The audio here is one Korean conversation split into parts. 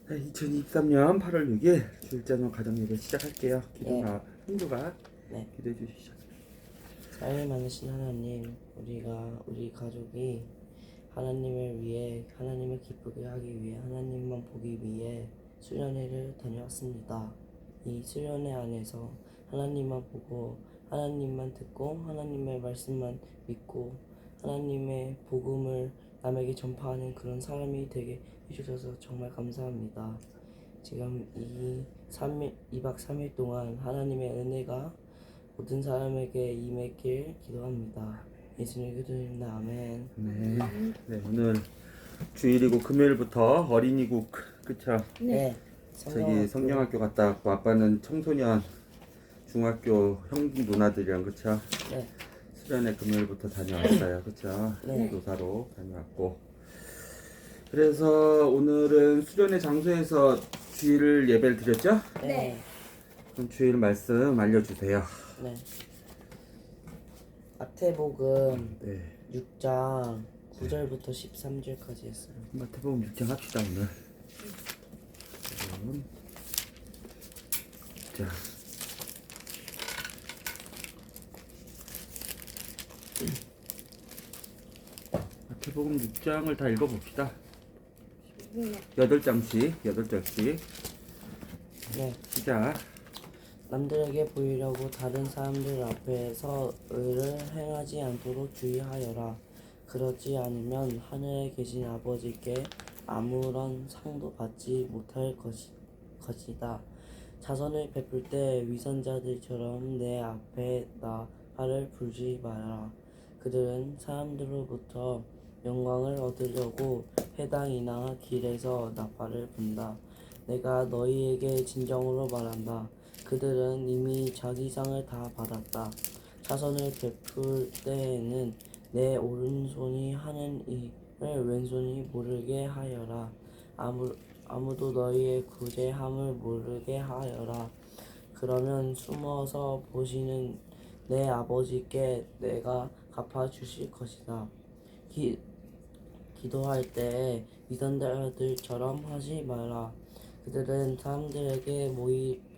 2023년 8월 6일 주일장로 가정예배 시작할게요. 기도나 형주가 네. 기도해 주시죠. 사랑이 많으신 하나님, 우리 가족이 하나님을 위해, 하나님을 기쁘게 하기 위해, 하나님만 보기 위해 수련회를 다녀왔습니다. 이 수련회 안에서 하나님만 보고, 하나님만 듣고, 하나님의 말씀만 믿고, 하나님의 복음을 남에게 전파하는 그런 사람이 되게 해주셔서 정말 감사합니다. 지금 2박 3일 동안 하나님의 은혜가 모든 사람에게 임했길 기도합니다. 예수님 기도합니다. 아멘. 네, 오늘 주일이고 금요일부터 어린이국 그쵸? 네. 저기 성경학교 갔다 왔고 아빠는 청소년 중학교 형 누나들이랑 그쵸? 네. 수련회 금요일부터 다녀왔어요. 그쵸? 네. 교사로 다녀왔고 그래서 오늘은 수련회 장소에서 주일 예배를 드렸죠? 네. 그럼 주일 말씀 알려주세요. 네. 마태복음 네. 6장 9절부터 13절까지 했어요. 마태복음 6장 합시다 오늘. 자. 마태복음 6장을 다 읽어봅시다. 8장씩 네. 시작. 남들에게 보이려고 다른 사람들 앞에서 의를 행하지 않도록 주의하여라. 그러지 않으면 하늘에 계신 아버지께 아무런 상도 받지 못할 것이다. 자선을 베풀 때 위선자들처럼 내 앞에 나팔을 불지 마라. 그들은 사람들로부터 영광을 얻으려고 회당이나 길에서 나팔을 분다. 내가 너희에게 진정으로 말한다. 그들은 이미 자기 상을 다 받았다. 자선을 베풀 때에는 내 오른손이 하는 일을 왼손이 모르게 하여라. 아무도 너희의 구제함을 모르게 하여라. 그러면 숨어서 보시는 내 아버지께 내가 갚아주실 것이다. 기도할 때 위선자들처럼 하지 말라. 그들은 사람들에게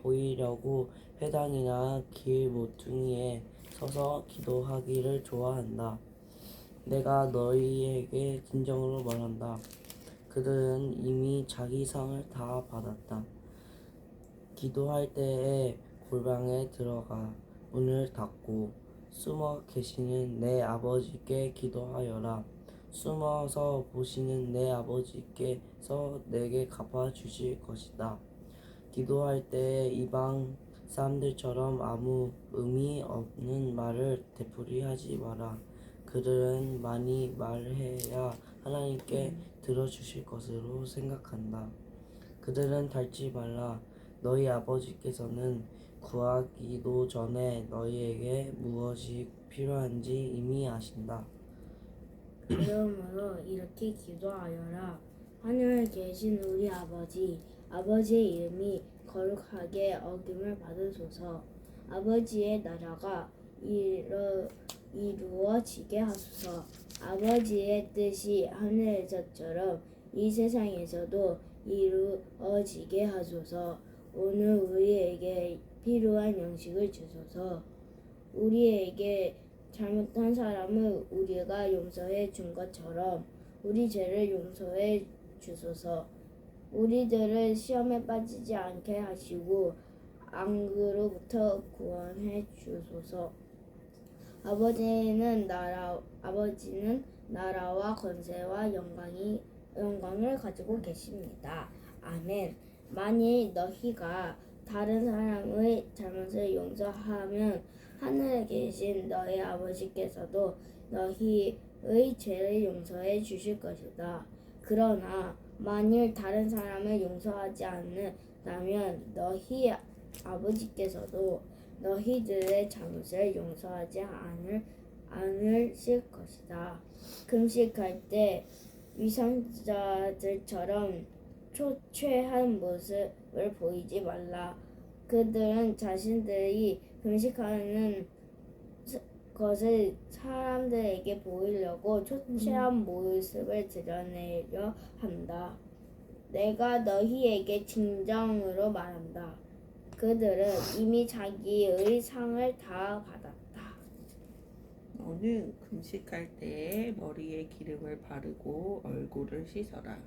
보이려고 회당이나 길 모퉁이에 서서 기도하기를 좋아한다. 내가 너희에게 진정으로 말한다. 그들은 이미 자기 상을 다 받았다. 기도할 때에 골방에 들어가 문을 닫고 숨어 계시는 내 아버지께 기도하여라. 숨어서 보시는 내 아버지께서 내게 갚아주실 것이다. 기도할 때 이방 사람들처럼 아무 의미 없는 말을 되풀이하지 마라. 그들은 많이 말해야 하나님께 들어주실 것으로 생각한다. 그들은 닳지 말라. 너희 아버지께서는 구하기도 전에 너희에게 무엇이 필요한지 이미 아신다. 그러므로 이렇게 기도하여라. 하늘에 계신 우리 아버지, 아버지의 이름이 거룩하게 어김을 받으소서. 아버지의 나라가 이루어지게 하소서. 아버지의 뜻이 하늘에서처럼 이 세상에서도 이루어지게 하소서. 오늘 우리에게 필요한 양식을 주소서. 우리에게 잘못한 사람을 우리가 용서해 준 것처럼 우리 죄를 용서해 주소서. 우리들을 시험에 빠지지 않게 하시고 악으로부터 구원해 주소서. 아버지는 나라와 권세와 영광을 가지고 계십니다. 아멘. 만일 너희가 다른 사람의 잘못을 용서하면 하늘에 계신 너희 아버지께서도 너희의 죄를 용서해 주실 것이다. 그러나 만일 다른 사람을 용서하지 않는다면 너희 아버지께서도 너희들의 잘못을 용서하지 않으실 것이다. 금식할 때 위선자들처럼 초췌한 모습을 보이지 말라. 그들은 자신들이 금식하는 것을 사람들에게 보이려고 초췌한 모습을 드러내려 한다. 내가 너희에게 진정으로 말한다. 그들은 이미 자기의 상을 다 받았다. 너는 금식할 때에 머리에 기름을 바르고 얼굴을 씻어라.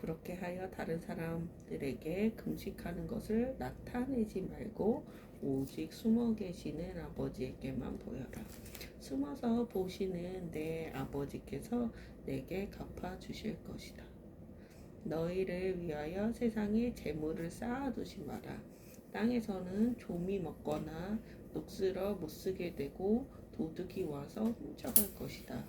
그렇게 하여 다른 사람들에게 금식하는 것을 나타내지 말고 오직 숨어 계시는 아버지에게만 보여라. 숨어서 보시는 내 아버지께서 내게 갚아 주실 것이다. 너희를 위하여 세상에 재물을 쌓아두지 마라. 땅에서는 좀이 먹거나 녹슬어 못쓰게 되고 도둑이 와서 훔쳐갈 것이다.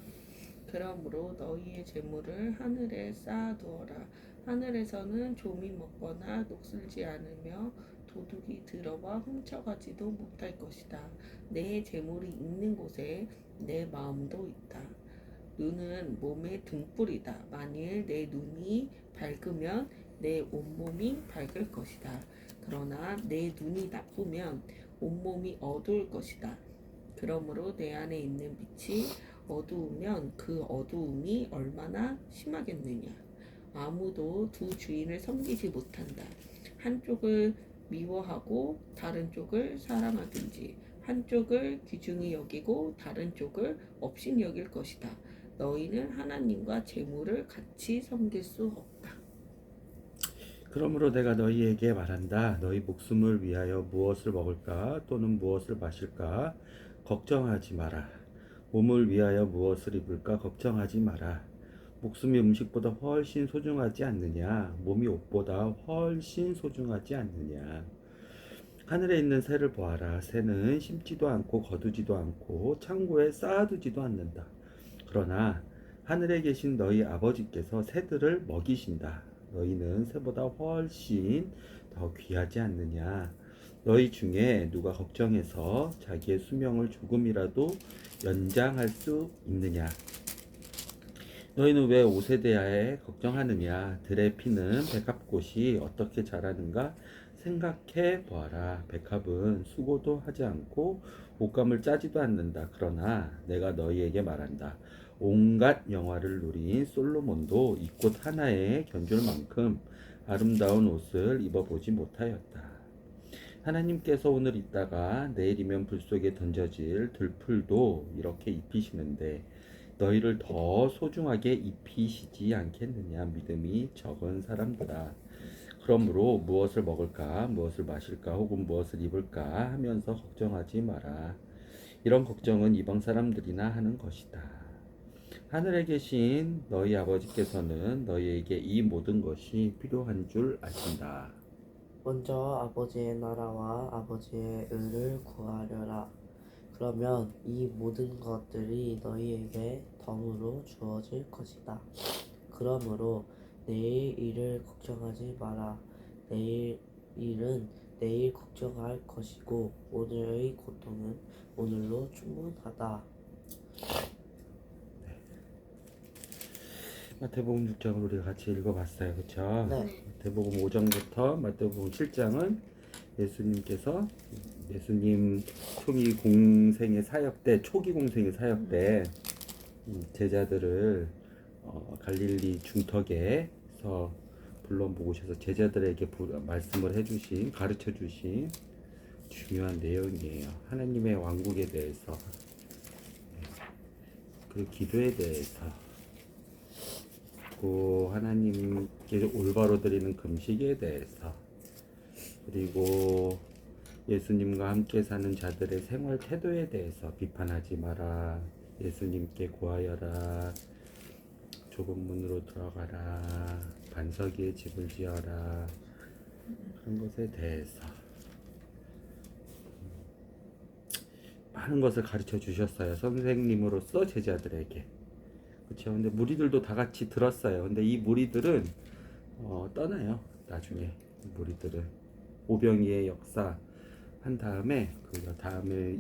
그러므로 너희의 재물을 하늘에 쌓아두어라. 하늘에서는 좀이 먹거나 녹슬지 않으며 도둑이 들어와 훔쳐가지도 못할 것이다. 내 재물이 있는 곳에 내 마음도 있다. 눈은 몸의 등불이다. 만일 내 눈이 밝으면 내 온몸이 밝을 것이다. 그러나 내 눈이 나쁘면 온몸이 어두울 것이다. 그러므로 내 안에 있는 빛이 어두우면 그 어두움이 얼마나 심하겠느냐. 아무도 두 주인을 섬기지 못한다. 한쪽을 미워하고 다른 쪽을 사랑하든지 한쪽을 귀중히 여기고 다른 쪽을 업신 여길 것이다. 너희는 하나님과 재물을 같이 섬길 수 없다. 그러므로 내가 너희에게 말한다. 너희 목숨을 위하여 무엇을 먹을까 또는 무엇을 마실까 걱정하지 마라. 몸을 위하여 무엇을 입을까 걱정하지 마라. 목숨이 음식보다 훨씬 소중하지 않느냐? 몸이 옷보다 훨씬 소중하지 않느냐? 하늘에 있는 새를 보아라. 새는 심지도 않고 거두지도 않고 창고에 쌓아두지도 않는다. 그러나 하늘에 계신 너희 아버지께서 새들을 먹이신다. 너희는 새보다 훨씬 더 귀하지 않느냐? 너희 중에 누가 걱정해서 자기의 수명을 조금이라도 연장할 수 있느냐? 너희는 왜 옷에 대하여 걱정하느냐? 들의 피는 백합꽃이 어떻게 자라는가 생각해 보아라. 백합은 수고도 하지 않고 옷감을 짜지도 않는다. 그러나 내가 너희에게 말한다. 온갖 영화를 누린 솔로몬도 이 꽃 하나에 견줄 만큼 아름다운 옷을 입어보지 못하였다. 하나님께서 오늘 있다가 내일이면 불 속에 던져질 들풀도 이렇게 입히시는데 너희를 더 소중하게 입히시지 않겠느냐. 믿음이 적은 사람들아. 그러므로 무엇을 먹을까 무엇을 마실까 혹은 무엇을 입을까 하면서 걱정하지 마라. 이런 걱정은 이방 사람들이나 하는 것이다. 하늘에 계신 너희 아버지께서는 너희에게 이 모든 것이 필요한 줄 아신다. 먼저 아버지의 나라와 아버지의 의를 구하려라. 그러면 이 모든 것들이 너희에게 덤으로 주어질 것이다. 그러므로 내일 일을 걱정하지 마라. 내일 일은 내일 걱정할 것이고 오늘의 고통은 오늘로 충분하다. 마태복음 6장을 우리가 같이 읽어봤어요. 그렇죠? 네. 마태복음 5장부터 마태복음 7장은 예수님 초기 공생의 사역 때 제자들을 갈릴리 중턱에서 불러 모으셔서 제자들에게 말씀을 해주신, 가르쳐 주신 중요한 내용이에요. 하나님의 왕국에 대해서, 그리고 기도에 대해서, 또 하나님께 올바로 드리는 금식에 대해서, 그리고 예수님과 함께 사는 자들의 생활 태도에 대해서 비판하지 마라. 예수님께 구하여라. 좁은 문으로 들어가라. 반석 위에 집을 지어라. 그런 것에 대해서 많은 것을 가르쳐 주셨어요. 선생님으로서 제자들에게. 그렇죠. 근데 무리들도 다 같이 들었어요. 근데 이 무리들은 떠나요. 나중에 무리들은 오병이의 역사 한 다음에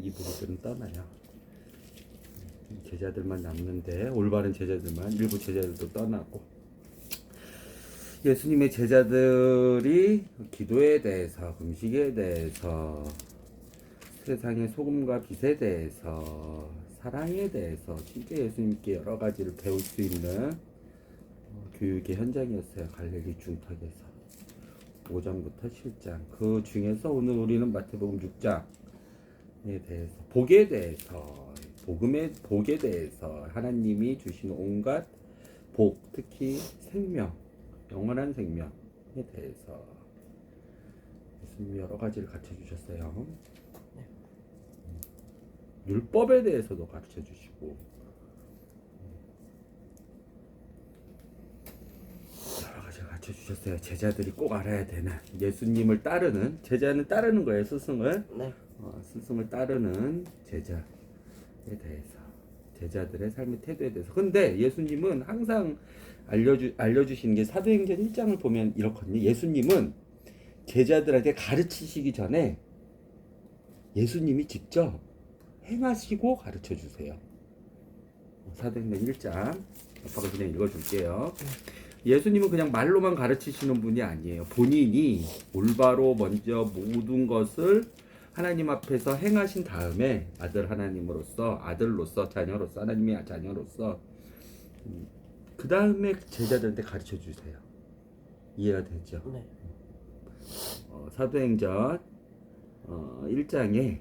이 무리들은 떠나요. 제자들만 남는데 올바른 제자들만, 일부 제자들도 떠나고, 예수님의 제자들이 기도에 대해서, 금식에 대해서, 세상의 소금과 빛에 대해서, 사랑에 대해서 진짜 예수님께 여러 가지를 배울 수 있는 교육의 현장이었어요. 갈릴리 중탁에서 5장부터 7장. 그 중에서 오늘 우리는 마태복음 6장에 대해서 복에 대해서 복에 대해서 하나님이 주시는 온갖 복, 특히 생명, 영원한 생명에 대해서 예수님이 여러 가지를 가르쳐 주셨어요. 율법에 대해서도 가르쳐 주시고 여러 가지를 가르쳐 주셨어요. 제자들이 꼭 알아야 되는 예수님을 따르는 제자는 따르는 거예요. 스승을 네. 스승을 따르는 제자에 대해서 제자들의 삶의 태도에 대해서. 근데 예수님은 항상 알려주시는 게 사도행전 1장을 보면 이렇거든요. 예수님은 제자들한테 가르치시기 전에 예수님이 직접 행하시고 가르쳐 주세요. 사도행전 1장 아빠가 그냥 읽어줄게요. 예수님은 그냥 말로만 가르치시는 분이 아니에요. 본인이 올바로 먼저 모든 것을 하나님 앞에서 행하신 다음에 아들 하나님으로서 아들로서 자녀로서 하나님의 자녀로서 그 다음에 제자들한테 가르쳐 주세요. 이해가 되죠? 네. 사도행전 1장에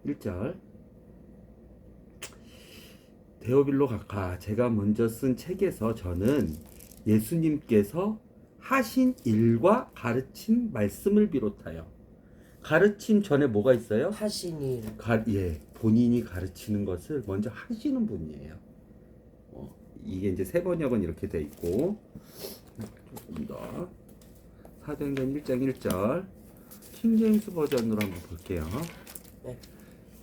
1절 데오빌로 각하 제가 먼저 쓴 책에서 저는 예수님께서 하신 일과 가르친 말씀을 비롯하여 가르침 전에 뭐가 있어요? 하신 일. 본인이 가르치는 것을 먼저 하시는 분이에요. 이게 이제 세 번역은 이렇게 돼 있고 조금 더 사도행전 1장 1절 킹제임스 버전으로 한번 볼게요. 네.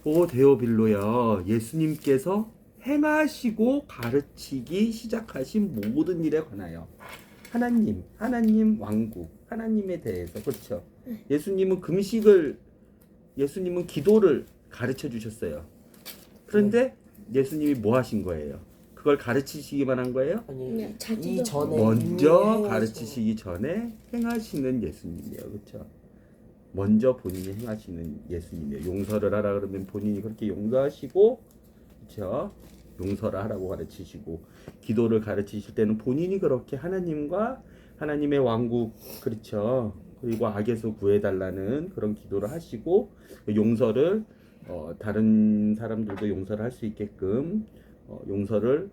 오 데오빌로여 예수님께서 행하시고 가르치기 시작하신 모든 일에 관하여 하나님 왕국 하나님에 대해서 그렇죠. 예수님은 예수님은 기도를 가르쳐 주셨어요. 그런데 예수님이 뭐 하신 거예요? 그걸 가르치시기만 한 거예요? 아니 그냥 자기도 이전에 먼저 이미 가르치시기 전에 행하시는 예수님이에요. 그렇죠? 먼저 본인이 행하시는 예수님이에요. 용서를 하라 그러면 본인이 그렇게 용서하시고 그렇죠? 용서를 하라고 가르치시고 기도를 가르치실 때는 본인이 그렇게 하나님과 하나님의 왕국 그렇죠? 그리고 악에서 구해달라는 그런 기도를 하시고 용서를 다른 사람들도 용서를 할 수 있게끔 용서를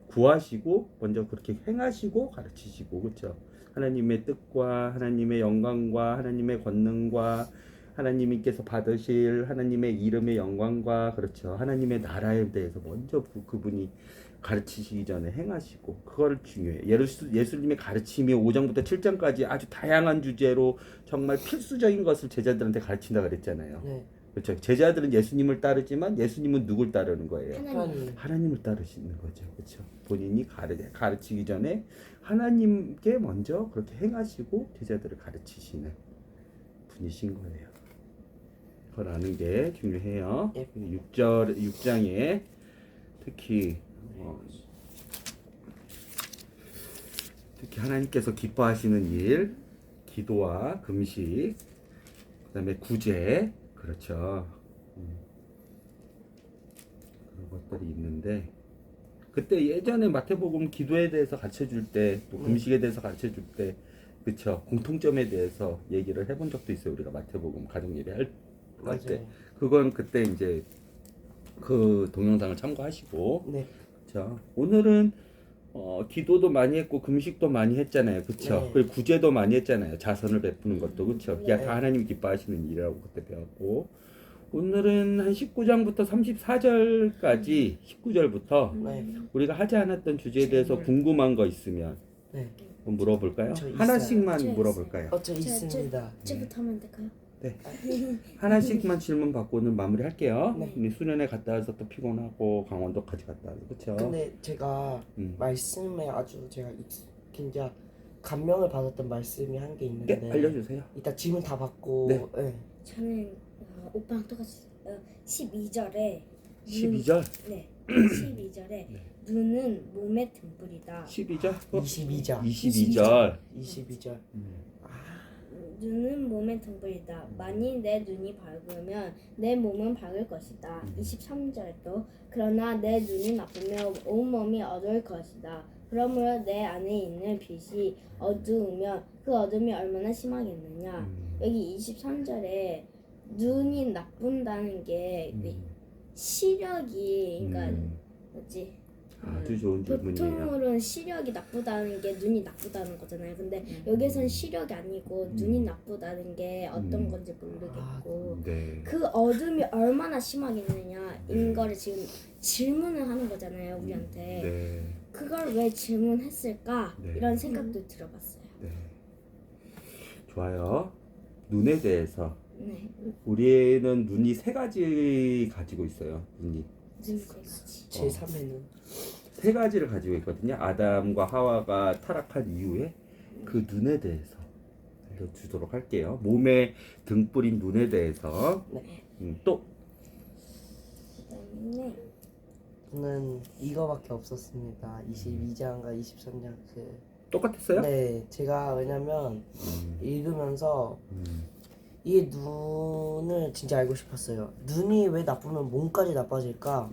구하시고 먼저 그렇게 행하시고 가르치시고 그렇죠? 하나님의 뜻과 하나님의 영광과 하나님의 권능과 하나님께서 받으실 하나님의 이름의 영광과 그렇죠? 하나님의 나라에 대해서 먼저 그분이 가르치시기 전에 행하시고 그걸 중요해요. 예수님의 가르침이 5장부터 7장까지 아주 다양한 주제로 정말 필수적인 것을 제자들한테 가르친다 그랬잖아요. 네. 그렇죠? 제자들은 예수님을 따르지만 예수님은 누굴 따르는 거예요? 하나님. 하나님을 따르시는 거죠. 그렇죠? 본인이 가르치기 전에 하나님께 먼저 그렇게 행하시고 제자들을 가르치시는 분이신 거예요. 그걸 아는 게 중요해요. 예. 6장에 특히 하나님께서 기뻐하시는 일, 기도와 금식, 그다음에 구제, 그렇죠. 그런 것들이 있는데 그때 예전에 마태복음 기도에 대해서 가르쳐 줄 때, 또 금식에 대해서 가르쳐 줄 때, 그렇죠. 공통점에 대해서 얘기를 해본 적도 있어요. 우리가 마태복음 가정 예배 할 때, 맞아요. 그건 그때 이제 그 동영상을 참고하시고, 네. 그렇죠. 오늘은 기도도 많이 했고 금식도 많이 했잖아요. 그렇죠. 네. 그리고 구제도 많이 했잖아요. 자선을 베푸는 것도 그렇죠. 네. 다 하나님이 기뻐하시는 일이라고 그때 배웠고, 오늘은 한 19장부터 34절까지 19절부터 네. 우리가 하지 않았던 주제에 대해서 궁금한 거 있으면 네. 물어볼까요? 저 있어요. 하나씩만 저 물어볼까요? 저 있습니다. 지금부터 하면 될까요? 네. 하나씩만 질문 받고는 마무리할게요. 네. 우리 수련회 갔다 와서 또 피곤하고 강원도까지 갔다 와서 그렇죠. 근데 제가 말씀에 아주 제가 굉장히 감명을 받았던 말씀이 한 게 있는데 네, 알려주세요. 이따 질문 다 받고 네. 네. 저는 오빠랑 똑같이 12절에 12절? 네 12절에 눈은 몸의 등불이다. 12절? 22절 22절. 22절 눈은 몸의 등불이다. 만일 내 눈이 밝으면 내 몸은 밝을 것이다. 23절도 그러나 내 눈이 나쁘면 온몸이 어두울 것이다. 그러므로 내 안에 있는 빛이 어두우면 그 어둠이 얼마나 심하겠느냐. 여기 23절에 눈이 나쁜다는 게 시력이 그러니까 뭐지? 아주 좋은 질문이에요. 보통으로는 시력이 나쁘다는 게 눈이 나쁘다는 거잖아요. 근데 여기선 시력이 아니고 눈이 나쁘다는 게 어떤 건지 모르겠고 네. 그 어둠이 얼마나 심하겠느냐인 거를 지금 질문을 하는 거잖아요, 우리한테. 네. 그걸 왜 질문했을까? 네. 이런 생각도 들어봤어요. 네. 좋아요. 눈에 대해서 네, 우리는 눈이 세 가지 가지고 있어요. 눈이 눈 세 가지. 제 3회는 세 가지를 가지고 있거든요. 아담과 하와가 타락한 이후에 그 눈에 대해서 알려주도록 할게요. 몸의 등불인 눈에 대해서 네. 또 그다음에 저는 이거밖에 없었습니다. 22장과 23장 똑같았어요? 네, 제가 왜냐면 읽으면서 이 눈을 진짜 알고 싶었어요. 눈이 왜 나쁘면 몸까지 나빠질까?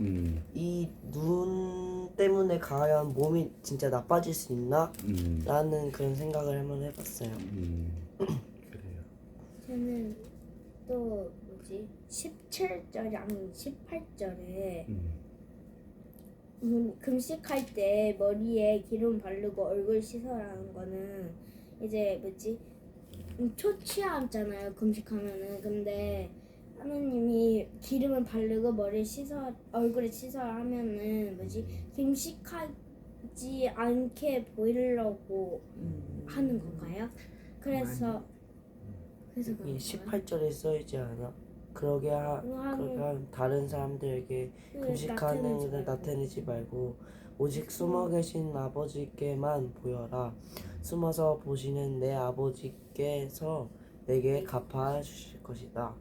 이 눈 때문에 과연 몸이 진짜 나빠질 수 있나? 라는 그런 생각을 한번 해봤어요. 그래요. 저는 또 뭐지? 17절이랑 18절에 금식할 때 머리에 기름 바르고 얼굴 씻어라는 거는 이제 뭐지? 초취하잖아요, 금식하면은. 근데 하나님이 기름을 바르고 머리에 씻어 얼굴에 씻어라 하면은 뭐지? 금식하지 않게 보이려고 하는 건가요? 그래서 이 그런 거예요? 18절에 써있지 않아? 그러게 하면 다른 사람들에게 금식하는 나타내지 것을 말고. 나타내지 말고 오직 숨어 계신 아버지께만 보여라. 숨어서 보시는 내 아버지께서 내게 갚아 주실 것이다.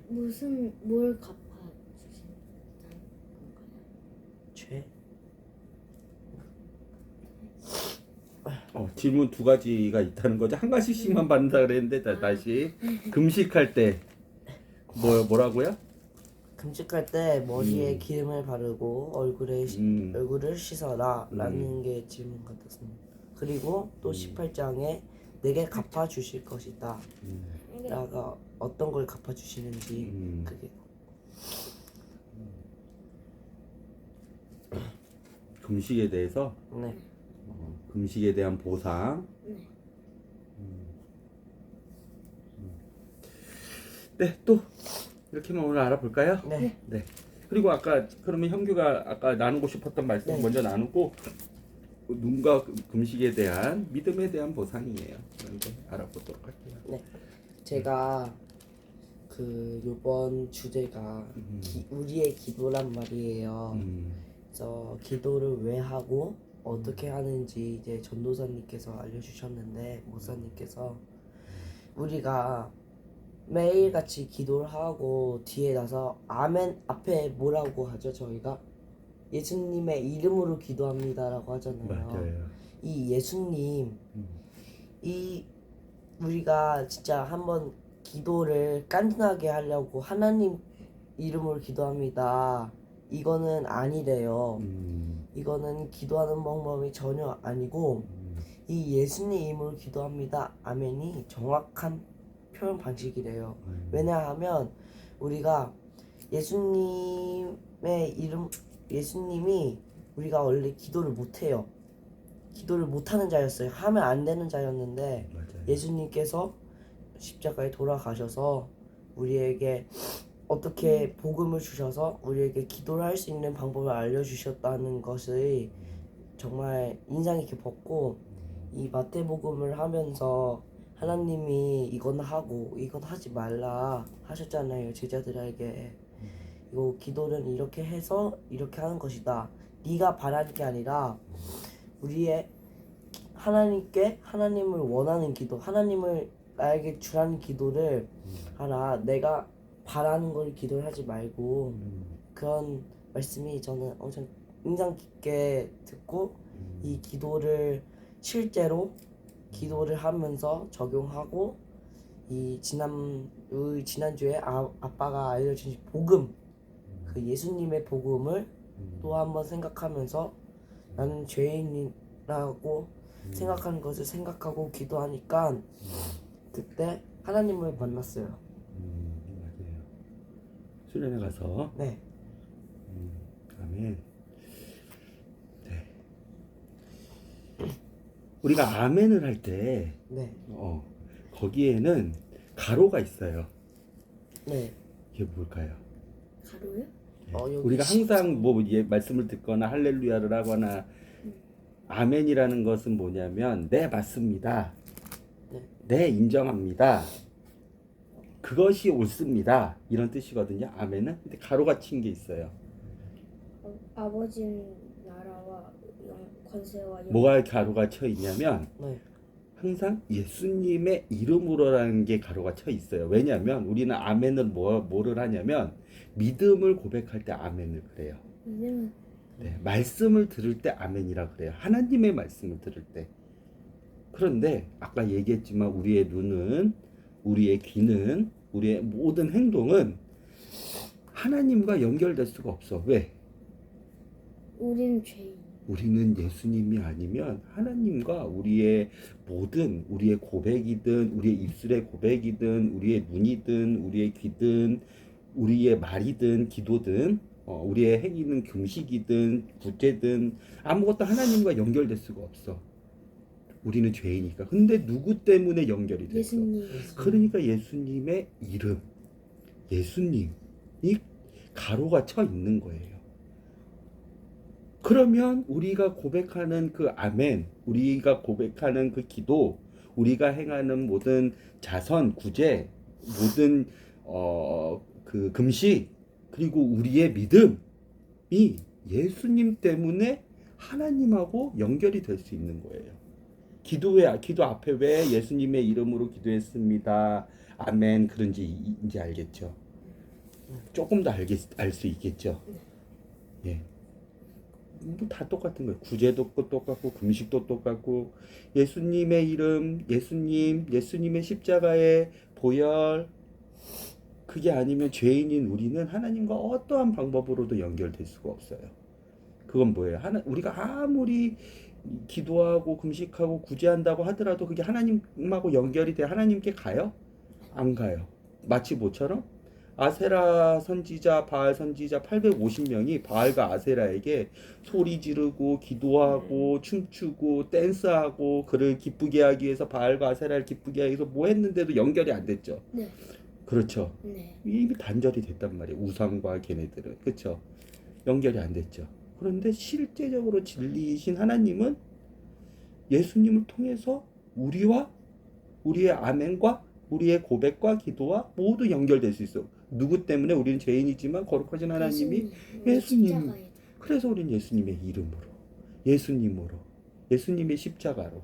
뭘 갚아주신다는 건가요? 죄? 질문 두 가지가 있다는 거죠. 한 가지씩만 받는다 그랬는데 다시 금식할 때 뭐라고요? 금식할 때 머리에 기름을 바르고 얼굴을 씻어라 라는 게 질문 같았습니다. 그리고 또 18장에 내게 갚아 주실 것이다 라가 어떤 걸 갚아 주시는지 그게 금식에 대해서 네. 금식에 대한 보상. 네, 또 이렇게만 오늘 알아볼까요? 네. 네. 그리고 아까 그러면 형규가 아까 나누고 싶었던 말씀 네. 먼저 나누고 눈과 금식에 대한 믿음에 대한 보상이에요. 그런 거 알아보도록 할게요. 네. 제가 요번 주제가 우리의 기도란 말이에요. 그래서 기도를 왜 하고 어떻게 하는지 이제 전도사님께서 알려주셨는데 목사님께서 우리가 매일같이 기도를 하고 뒤에 나서 아멘 앞에 뭐라고 하죠? 저희가 예수님의 이름으로 기도합니다라고 하잖아요. 맞아요. 이 예수님 이 우리가 진짜 한번 기도를 깐든하게 하려고 하나님 이름으로 기도합니다. 이거는 아니래요. 이거는 기도하는 방법이 전혀 아니고 이 예수님 이름으로 기도합니다. 아멘이 정확한 표현 방식이래요. 왜냐하면 우리가 예수님이 우리가 원래 기도를 못해요. 기도를 못하는 자였어요. 하면 안 되는 자였는데 맞아요. 예수님께서 십자가에 돌아가셔서 우리에게 어떻게 복음을 주셔서 우리에게 기도를 할 수 있는 방법을 알려주셨다는 것을 정말 인상 깊었고 이 마태복음을 하면서 하나님이 이건 하고 이건 하지 말라 하셨잖아요. 제자들에게 이거 기도는 이렇게 해서 이렇게 하는 것이다. 네가 바라는 게 아니라 우리의 하나님을 원하는 기도, 하나님을 나에게 주라는 기도를 하라. 내가 바라는 걸 기도를 하지 말고 그런 말씀이 저는 엄청 인상 깊게 듣고 이 기도를 실제로 기도를 하면서 적용하고 이 지난주에 아빠가 알려주신 복음, 그 예수님의 복음을 또 한번 생각하면서 나는 죄인이라고 생각하는 것을 생각하고 기도하니까 그때 하나님을 만났어요. 맞아요. 수련회 가서. 네. 아멘. 네. 우리가 아멘을 할 때, 네. 거기에는 가로가 있어요. 네. 이게 뭘까요? 가로요? 여기 우리가 항상 말씀을 듣거나 할렐루야를 하거나 아멘이라는 것은 뭐냐면 네 맞습니다. 네. 네 인정합니다. 그것이 옳습니다. 이런 뜻이거든요. 아멘은. 근데 가로가 친 게 있어요. 아버지 나라와 권세와 뭐가 가로가 쳐 있냐면 네. 항상 예수님의 이름으로라는 게 가로가 쳐 있어요. 왜냐하면 우리는 아멘을 뭐를 하냐면 믿음을 고백할 때 아멘을 그래요. 믿음은 네, 말씀을 들을 때 아멘이라 그래요. 하나님의 말씀을 들을 때. 그런데 아까 얘기했지만 우리의 눈은, 우리의 귀는, 우리의 모든 행동은 하나님과 연결될 수가 없어. 왜? 우리는 죄인. 우리는 예수님이 아니면 하나님과 우리의 모든, 우리의 고백이든 우리의 입술의 고백이든 우리의 눈이든 우리의 귀든 우리의 말이든 기도든 우리의 행위는 금식이든 구제든 아무것도 하나님과 연결될 수가 없어. 우리는 죄이니까. 근데 누구 때문에 연결이 됐어? 예수님. 그러니까 예수님의 이름, 예수님이 가로가 쳐 있는 거예요. 그러면 우리가 고백하는 그 아멘, 우리가 고백하는 그 기도, 우리가 행하는 모든 자선, 구제, 모든 그 금식, 그리고 우리의 믿음이 예수님 때문에 하나님하고 연결이 될 수 있는 거예요. 기도 앞에 왜 예수님의 이름으로 기도했습니다. 아멘 그런지 이제 알겠죠. 조금 더 알 수 있겠죠. 예. 다 똑같은 거예요. 구제도 똑같고 금식도 똑같고 예수님의 이름, 예수님의 십자가의 보혈 그게 아니면 죄인인 우리는 하나님과 어떠한 방법으로도 연결될 수가 없어요. 그건 뭐예요? 우리가 아무리 기도하고 금식하고 구제한다고 하더라도 그게 하나님하고 연결이 돼 하나님께 가요? 안 가요. 마치 뭐처럼? 아세라 선지자, 바알 선지자 850명이 바알과 아세라에게 소리 지르고 기도하고 춤추고 댄스하고 그를 기쁘게 하기 위해서 바알과 아세라를 기쁘게 하기 위해서 뭐 했는데도 연결이 안 됐죠. 네. 그렇죠. 네. 이미 단절이 됐단 말이에요. 우상과 걔네들은. 그렇죠. 연결이 안 됐죠. 그런데 실제적으로 진리이신 하나님은 예수님을 통해서 우리와 우리의 아멘과 우리의 고백과 기도와 모두 연결될 수 있어. 누구 때문에? 우리는 죄인이지만 거룩하신 하나님이 예수님. 십자가에. 그래서 우리는 예수님의 이름으로, 예수님으로, 예수님의 십자가로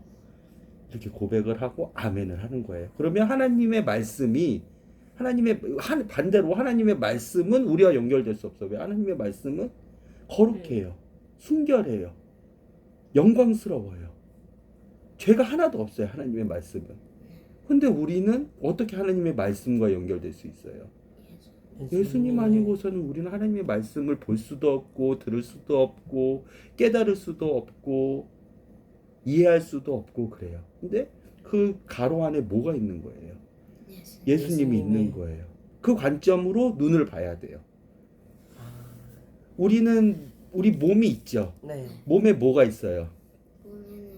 이렇게 고백을 하고 아멘을 하는 거예요. 그러면 하나님의 말씀이 반대로 하나님의 말씀은 우리와 연결될 수 없어. 왜? 하나님의 말씀은 거룩해요. 순결해요. 영광스러워요. 죄가 하나도 없어요. 하나님의 말씀은. 근데 우리는 어떻게 하나님의 말씀과 연결될 수 있어요? 예수님 아니고서는 우리는 하나님의 말씀을 볼 수도 없고 들을 수도 없고 깨달을 수도 없고 이해할 수도 없고 그래요. 근데 그 가로 안에 뭐가 있는 거예요? 예수님이 있는 거예요. 그 관점으로 눈을 봐야 돼요. 우리 몸이 있죠. 네. 몸에 뭐가 있어요? 몸에는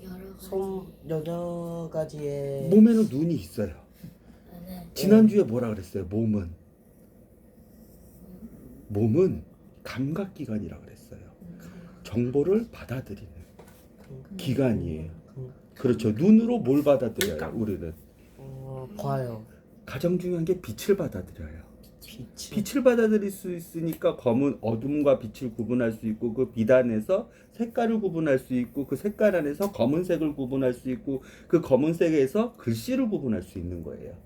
여러 가지. 여러 가지의 몸에는 눈이 있어요. 네. 지난주에 뭐라 그랬어요? 몸은 감각기관이라 그랬어요. 정보를 받아들이는 기관이에요. 그렇죠. 눈으로 뭘 받아들여요? 우리는 봐요. 가장 중요한 게 빛을 받아들여요. 빛이. 빛을 받아들일 수 있으니까 어둠과 빛을 구분할 수 있고 그 빛 안에서 색깔을 구분할 수 있고 그 색깔 안에서 검은색을 구분할 수 있고 그 검은색에서 글씨를 구분할 수 있는 거예요.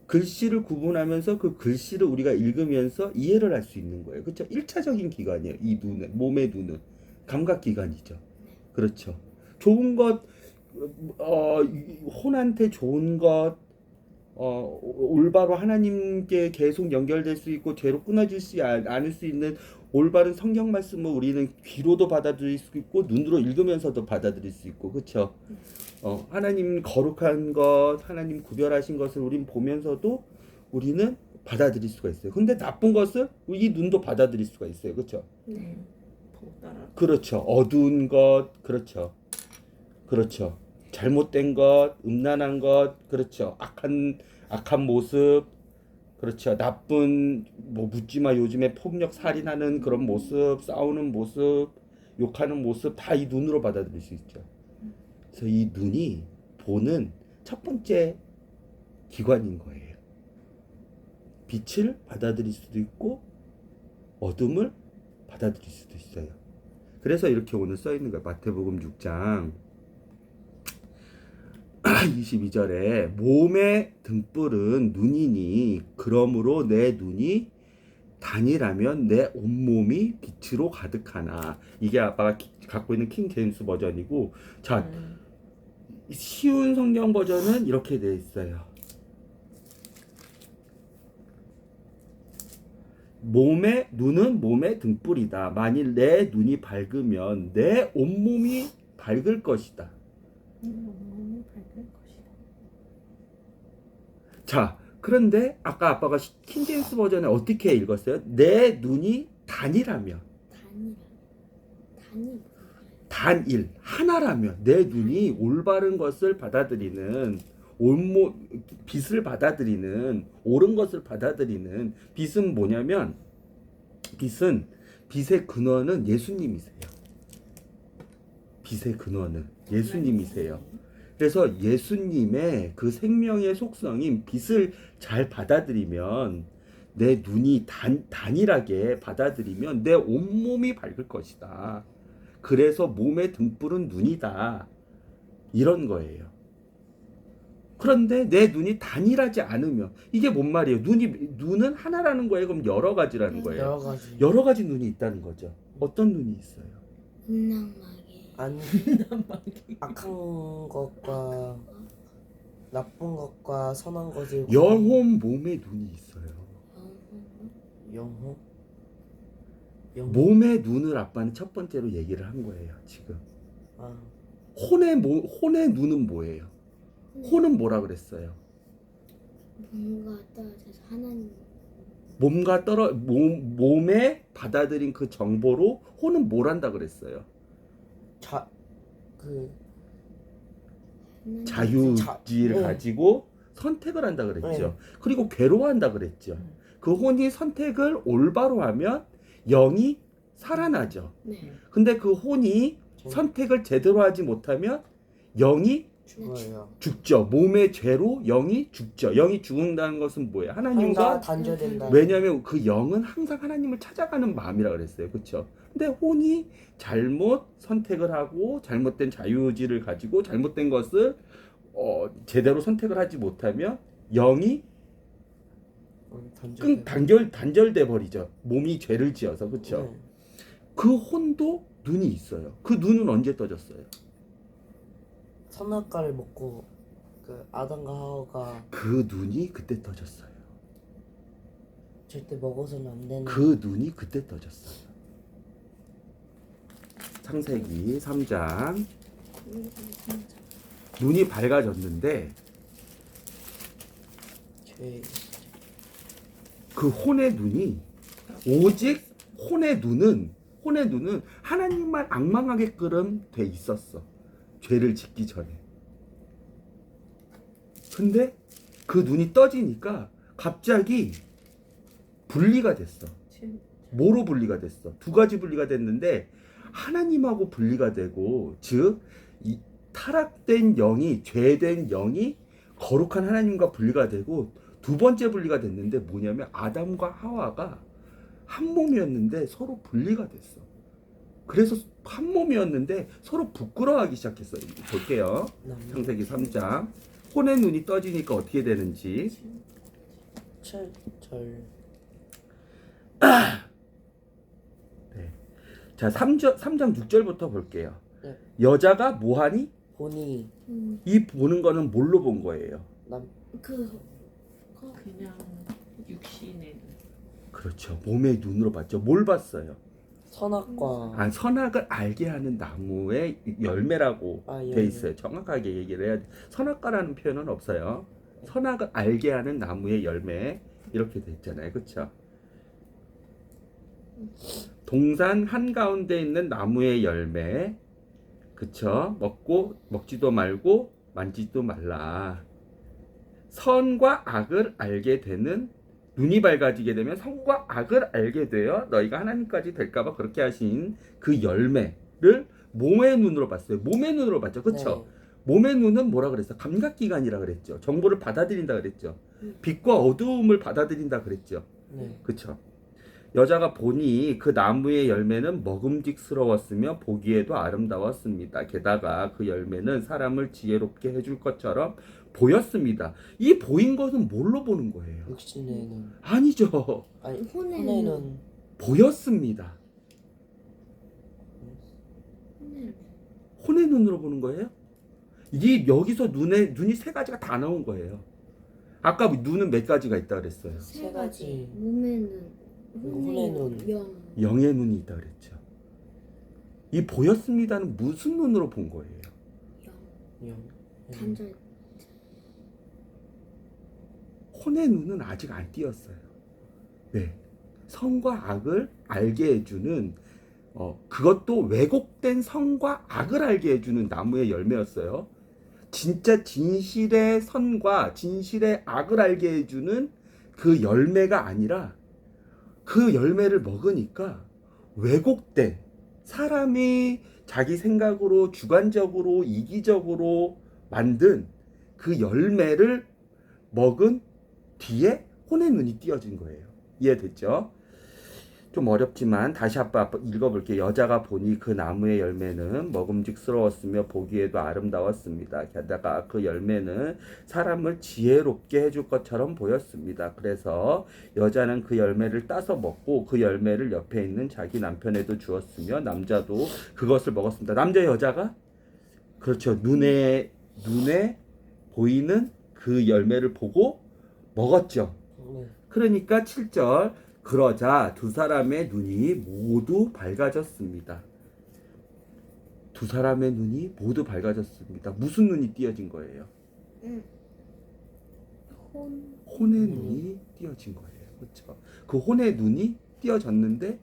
글씨를 구분하면서 그 글씨를 우리가 읽으면서 이해를 할 수 있는 거예요. 그렇죠? 1차적인 기관이에요. 이 눈은, 몸의 눈은 감각기관이죠. 그렇죠. 좋은 것 혼한테 좋은 것, 올바로 하나님께 계속 연결될 수 있고 죄로 끊어지지 않을 수 있는 올바른 성경 말씀을 우리는 귀로도 받아들일 수 있고 눈으로 읽으면서도 받아들일 수 있고, 그렇죠? 하나님 거룩한 것, 하나님 구별하신 것을 우린 보면서도 우리는 받아들일 수가 있어요. 근데 나쁜 것을 이 눈도 받아들일 수가 있어요, 그렇죠? 네. 보다 그렇죠. 어두운 것, 그렇죠. 그렇죠. 잘못된 것, 음란한 것, 그렇죠. 악한 모습, 그렇죠. 나쁜 뭐 묻지마 요즘에 폭력 살인하는 그런 모습, 싸우는 모습, 욕하는 모습 다 이 눈으로 받아들일 수 있죠. 그래서 이 눈이 보는 첫 번째 기관인 거예요. 빛을 받아들일 수도 있고 어둠을 받아들일 수도 있어요. 그래서 이렇게 오늘 써 있는 거예요. 마태복음 6장 22절에 몸의 등불은 눈이니 그러므로 내 눈이 단이라면 내 온몸이 빛으로 가득하나. 이게 아빠가 갖고 있는 킹 제임스 버전이고, 자, 쉬운 성경 버전은 이렇게 되어 있어요. 눈은 몸의 등불이다. 만일 내 눈이 밝으면 내 온몸이 밝을 것이다. 몸이 밝을 것이다. 자, 그런데 아까 아빠가 킹제임스 버전에 어떻게 읽었어요? 내 눈이 단이라면, 단이 단일 하나라면, 내 눈이 올바른 것을 받아들이는, 빛을 받아들이는, 옳은 것을 받아들이는. 빛은 뭐냐면, 빛의 근원은 예수님이세요. 빛의 근원은 예수님이세요. 그래서 예수님의 그 생명의 속성인 빛을 잘 받아들이면, 내 눈이 단일하게 받아들이면 내 온몸이 밝을 것이다. 그래서 몸의 등불은 눈이다. 이런 거예요. 그런데 내 눈이 단일하지 않으면, 이게 뭔 말이에요? 눈은 하나라는 거예요? 그럼 여러 가지라는 거예요? 여러 가지. 여러 가지 눈이 있다는 거죠. 어떤 눈이 있어요? 음낭하게 아니 악한 것과 나쁜 것과 선한 것을 영혼 몸에 눈이 있어요. 영혼 몸의 눈을 아빠는 첫 번째로 얘기를 한 거예요. 지금 아 혼의 눈은 뭐예요? 혼은 뭐라 그랬어요? 뭔가 떨어져서 하나님 몸에 받아들인 그 정보로 혼은 뭘 한다 그랬어요? 자유지를 네. 가지고 선택을 한다 그랬죠. 네. 그리고 괴로워한다 그랬죠. 그 혼이 선택을 올바로 하면 영이 살아나죠. 네. 근데 그 혼이 선택을 제대로 하지 못하면 영이 죽어요. 죽죠. 몸의 죄로 영이 죽죠. 영이 죽는다는 것은 뭐예요? 항상 하나님과, 단절된다. 왜냐하면 그 영은 항상 하나님을 찾아가는 마음이라 그랬어요. 그렇죠? 근데 혼이 잘못 선택을 하고 잘못된 자유의지를 가지고 잘못된 것을 제대로 선택을 하지 못하면 영이 단절돼 버리죠. 몸이 죄를 지어서. 그렇죠? 네. 그 혼도 눈이 있어요. 그 눈은 언제 떠졌어요? 선악과를 먹고 그 아담과 하와가 그 눈이 그때 떠졌어요. 절대 먹어서는 안 되는. 그 눈이 그때 떠졌어요. 창세기 3장. 눈이 밝아졌는데 죄. 그 혼의 눈이, 오직 혼의 눈은 하나님만 앙망하게끔 돼 있었어. 죄를 짓기 전에. 근데 그 눈이 떠지니까 갑자기 분리가 됐어. 뭐로 분리가 됐어? 두 가지 분리가 됐는데, 하나님하고 분리가 되고, 즉 이 타락된 영이, 죄된 영이 거룩한 하나님과 분리가 되고, 두 번째 분리가 됐는데 뭐냐면 아담과 하와가 한 몸이었는데 서로 분리가 됐어. 그래서 한 몸이었는데 서로 부끄러워하기 시작했어요. 볼게요. 창세기 3장. 혼의 눈이 떠지니까 어떻게 되는지. 7절. 네. 자, 3장 6절부터 볼게요. 네. 여자가 뭐하니? 보니 이 보는 거는 뭘로 본 거예요? 그 그냥 육신의 눈. 그렇죠. 몸의 눈으로 봤죠. 뭘 봤어요? 선악과 선악을 알게 하는 나무의 열매라고 돼 예. 있어요. 정확하게 얘기를 해야 돼. 선악과라는 표현은 없어요. 선악을 알게 하는 나무의 열매 이렇게 돼 있잖아요. 그렇죠? 동산 한가운데 있는 나무의 열매 그쵸? 먹지도 말고 만지지도 말라. 선과 악을 알게 되는 눈이 밝아지게 되면 선과 악을 알게 되어 너희가 하나님까지 될까봐 그렇게 하신 그 열매를 몸의 눈으로 봤어요. 몸의 눈으로 봤죠. 그쵸? 몸의 눈은 뭐라 그랬어? 감각기관이라 그랬죠. 정보를 받아들인다 그랬죠. 빛과 어두움을 받아들인다 그랬죠. 네. 그쵸? 여자가 보니 그 나무의 열매는 먹음직스러웠으며 보기에도 아름다웠습니다. 게다가 그 열매는 사람을 지혜롭게 해줄 것처럼 보였습니다. 이 보인 것은 뭘로 보는 거예요? 육신의 눈. 아니죠. 아니 혼의 혼의 눈. 눈. 보였습니다. 혼의 눈으로 보는 거예요? 이 여기서 눈이 세 가지가 다 나온 거예요. 아까 눈은 몇 가지가 있다 그랬어요? 세 가지. 몸의 눈, 혼의 눈. 영. 영의 눈이 있다 그랬죠. 이 보였습니다는 무슨 눈으로 본 거예요? 영. 단절. 혼의 눈은 아직 안 띄었어요. 네. 선과 악을 알게 해주는 그것도 왜곡된 선과 악을 알게 해주는 나무의 열매였어요. 진짜 진실의 선과 진실의 악을 알게 해주는 그 열매가 아니라 그 열매를 먹으니까 왜곡된 사람이 자기 생각으로 주관적으로 이기적으로 만든 그 열매를 먹은 뒤에 혼의 눈이 띄어진 거예요. 이해됐죠? 좀 어렵지만 다시 아빠 읽어볼게요. 여자가 보니 그 나무의 열매는 먹음직스러웠으며 보기에도 아름다웠습니다. 게다가 그 열매는 사람을 지혜롭게 해줄 것처럼 보였습니다. 그래서 여자는 그 열매를 따서 먹고 그 열매를 옆에 있는 자기 남편에도 주었으며 남자도 그것을 먹었습니다. 남자 여자가 그렇죠. 눈에 보이는 그 열매를 보고 먹었죠. 네. 그러니까 7절 그러자 두 사람의 눈이 모두 밝아졌습니다. 두 사람의 눈이 모두 밝아졌습니다. 무슨 눈이 띄어진 거예요? 혼의 눈이 띄어진 거예요. 그렇죠? 그 혼의 눈이 띄어졌는데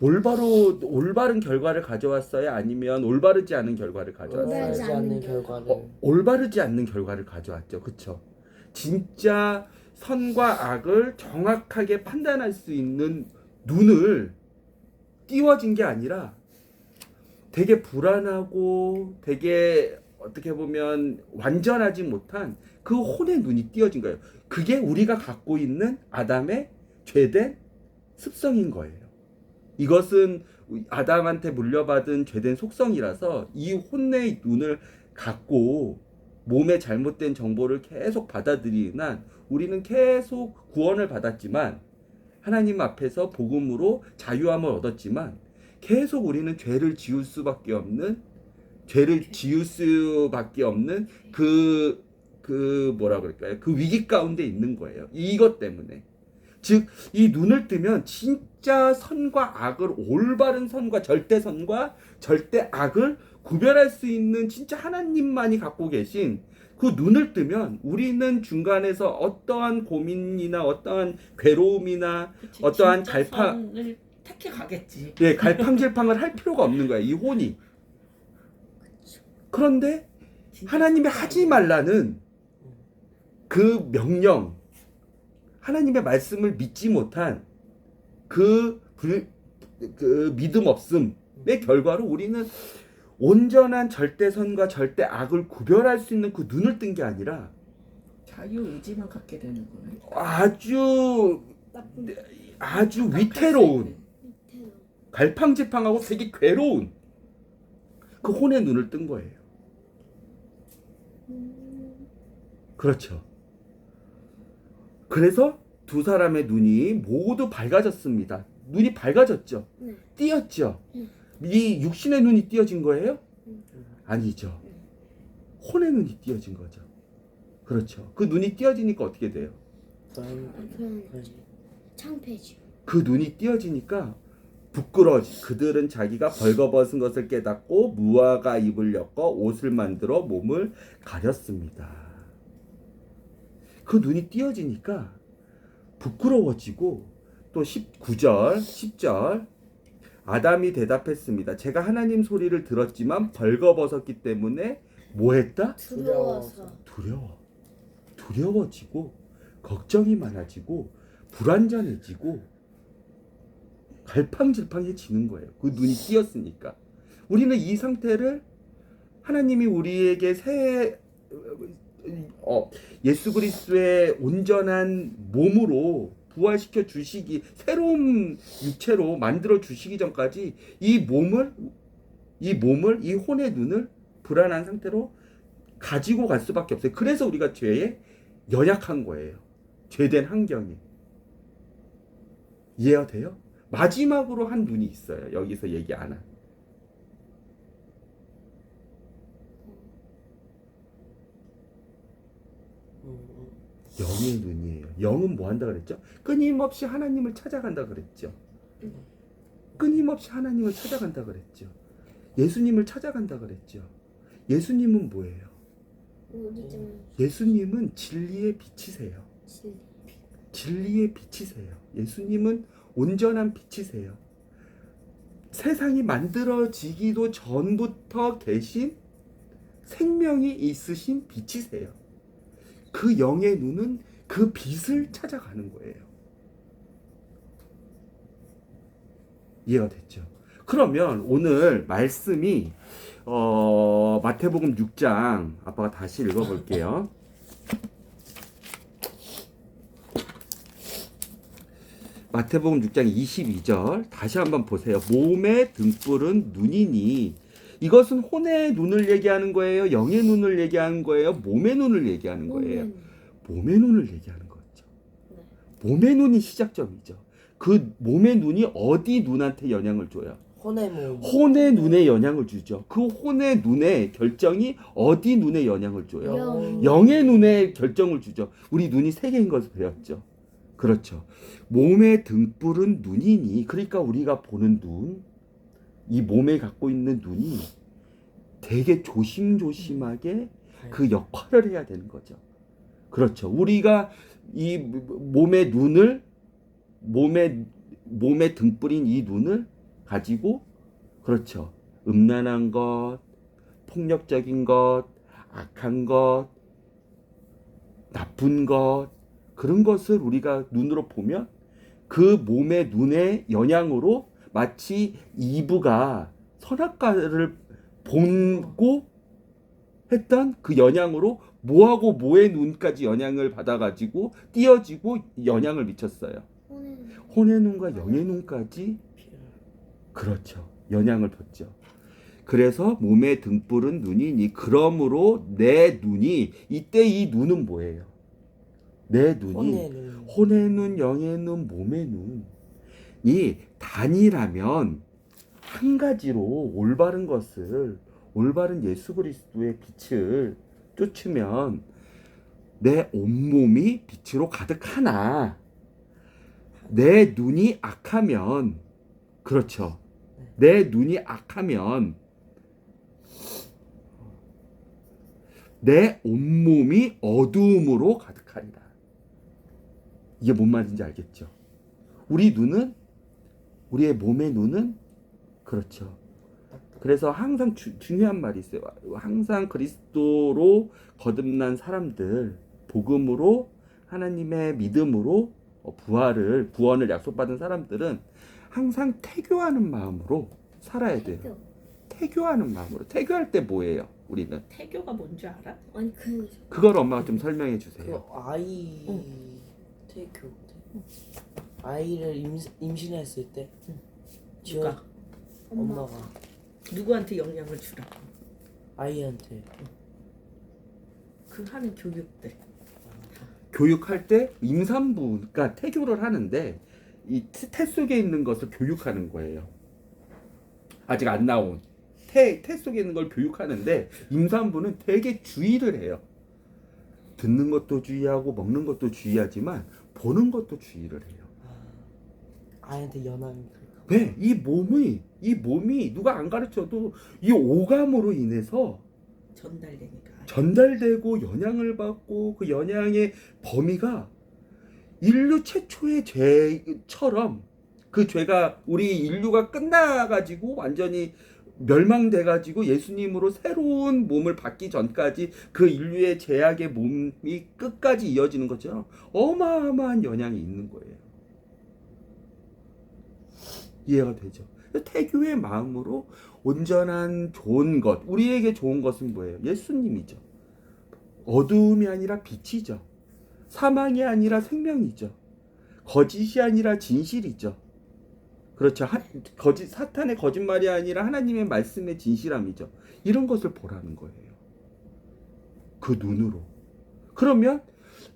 올바른 결과를 가져왔어요? 아니면 올바르지 않은 결과를 가져왔어요? 올바르지 올바르지 않는 않는 결과를. 올바르지 않는 결과를 가져왔죠. 그렇죠? 진짜 선과 악을 정확하게 판단할 수 있는 눈을 띄워진 게 아니라 되게 불안하고 되게 어떻게 보면 완전하지 못한 그 혼의 눈이 띄어진 거예요. 그게 우리가 갖고 있는 아담의 죄된 습성인 거예요. 이것은 아담한테 물려받은 죄된 속성이라서 이 혼의 눈을 갖고 몸의 잘못된 정보를 계속 받아들이는 한 우리는 계속 구원을 받았지만 하나님 앞에서 복음으로 자유함을 얻었지만 계속 우리는 죄를 지을 수밖에 없는 그 뭐라 그럴까요? 그 위기 가운데 있는 거예요. 이것 때문에. 즉 이 눈을 뜨면 진짜 선과 악을 올바른 선과 절대 선과 절대 악을 구별할 수 있는 진짜 하나님만이 갖고 계신 그 눈을 뜨면 우리는 중간에서 어떠한 고민이나 어떠한 괴로움이나 그치, 어떠한 진짜 선을 택해 가겠지. 갈팡질팡을 할 필요가 없는 거야. 이 혼이. 그런데 진짜 하나님이 선을 하지 말라는 그 명령, 하나님의 말씀을 믿지 못한 그 믿음 없음의 결과로 우리는 온전한 절대선과 절대 악을 구별할 수 있는 그 눈을 뜬 게 아니라 자유 의지만 갖게 되는 거네. 아주 위태로운 밑에는 갈팡질팡하고 되게 괴로운 그 혼의 눈을 뜬 거예요. 그렇죠. 그래서 두 사람의 눈이 모두 밝아졌습니다. 눈이 밝아졌죠. 네. 띄었죠. 네. 이 육신의 눈이 띄어진 거예요? 아니죠. 혼의 눈이 띄어진 거죠. 그렇죠. 그 눈이 띄어지니까 어떻게 돼요? 불안하지. 창피해지. 그 눈이 띄어지니까 부끄러워지. 그들은 자기가 벌거벗은 것을 깨닫고 무화과 잎을 엮어 옷을 만들어 몸을 가렸습니다. 그 눈이 띄어지니까 부끄러워지고 또 19절, 10절 아담이 대답했습니다. 제가 하나님 소리를 들었지만 벌거벗었기 때문에 뭐 했다? 두려워서. 두려워지고 걱정이 많아지고 불안정해지고 갈팡질팡해지는 거예요. 그 눈이 띄었으니까. 우리는 이 상태를 하나님이 우리에게 예수 그리스도의 온전한 몸으로 부활시켜 주시기, 새로운 육체로 만들어 주시기 전까지 이 혼의 눈을 불안한 상태로 가지고 갈 수밖에 없어요. 그래서 우리가 죄에 연약한 거예요. 죄된 환경이. 이해가 돼요? 마지막으로 한 눈이 있어요. 여기서 얘기 안 한. 영의 눈이에요. 영은 뭐 한다 그랬죠? 끊임없이 하나님을 찾아간다 그랬죠. 끊임없이 하나님을 찾아간다 그랬죠. 예수님을 찾아간다 그랬죠. 예수님은 뭐예요? 우리 좀 예수님은 진리의 빛이세요. 진리. 진리의 빛이세요. 예수님은 온전한 빛이세요. 세상이 만들어지기도 전부터 계신 생명이 있으신 빛이세요. 그 영의 눈은 그 빛을 찾아가는 거예요. 이해가 됐죠? 그러면 오늘 말씀이 마태복음 6장 아빠가 다시 읽어볼게요. 마태복음 6장 22절 다시 한번 보세요. 몸의 등불은 눈이니 이것은 혼의 눈을 얘기하는 거예요? 영의 눈을 얘기하는 거예요? 몸의 눈을 얘기하는 거예요? 몸의 눈을 얘기하는 거죠. 몸의 눈이 시작점이죠. 그 몸의 눈이 어디 눈한테 영향을 줘요? 혼의 몸. 혼의 눈에 영향을 주죠. 그 혼의 눈의 결정이 어디 눈에 영향을 줘요? 영의 눈에 결정을 주죠. 우리 눈이 세 개인 것을 배웠죠. 그렇죠. 몸의 등불은 눈이니, 그러니까 우리가 보는 눈, 이 몸에 갖고 있는 눈이 되게 조심조심하게 그 역할을 해야 되는 거죠. 그렇죠. 우리가 이 몸의 눈을, 몸의 등불인 이 눈을 가지고, 그렇죠. 음란한 것, 폭력적인 것, 악한 것, 나쁜 것, 그런 것을 우리가 눈으로 보면 그 몸의 눈의 영향으로 마치 이브가 선악과를 보고 했던 그 영향으로 뭐하고 뭐의 눈까지 영향을 받아가지고 띄어지고 영향을 미쳤어요. 혼의 눈과 영의 눈까지, 그렇죠, 영향을 줬죠. 그래서 몸의 등불은 눈이니, 그러므로 내 눈이, 이때 이 눈은 뭐예요? 내 눈이 혼의 눈, 영의 눈, 몸의 눈이 단이라면, 한 가지로 올바른 것을, 올바른 예수 그리스도의 빛을 쫓으면 내 온몸이 빛으로 가득하나, 내 눈이 악하면, 그렇죠, 내 눈이 악하면 내 온몸이 어두움으로 가득하리라. 이게 뭔 말인지 알겠죠? 우리 눈은, 우리의 몸의 눈은, 그렇죠, 그래서 항상 중요한 말이 있어요. 항상 그리스도로 거듭난 사람들, 복음으로, 하나님의 믿음으로 구원을 약속받은 사람들은 항상 태교하는 마음으로 살아야 돼요. 태교하는 마음으로. 태교할 때 뭐예요? 우리는 태교가 뭔지 알아? 아니 그걸 엄마가 좀 설명해 주세요. 그 아이 태교. 아이를 임신했을 때 누가? 엄마가 누구한테 영향을 주라? 아이한테. 그 하는 교육들. 교육할 때 임산부가 태교를 하는데 이 태 속에 있는 것을 교육하는 거예요. 아직 안 나온. 태 속에 있는 걸 교육하는데 임산부는 되게 주의를 해요. 듣는 것도 주의하고 먹는 것도 주의하지만 보는 것도 주의를 해요. 아이한테 연함이 그럴까? 네, 이 몸이 누가 안 가르쳐도 이 오감으로 인해서 전달되니까. 전달되고 영향을 받고 그 영향의 범위가 인류 최초의 죄처럼 그 죄가 우리 인류가 끝나가지고 완전히 멸망돼가지고 예수님으로 새로운 몸을 받기 전까지 그 인류의 죄악의 몸이 끝까지 이어지는 것처럼 어마어마한 영향이 있는 거예요. 이해가 되죠? 태교의 마음으로 온전한 좋은 것, 우리에게 좋은 것은 뭐예요? 예수님이죠. 어두움이 아니라 빛이죠. 사망이 아니라 생명이죠. 거짓이 아니라 진실이죠. 그렇죠. 사탄의 거짓말이 아니라 하나님의 말씀의 진실함이죠. 이런 것을 보라는 거예요. 그 눈으로. 그러면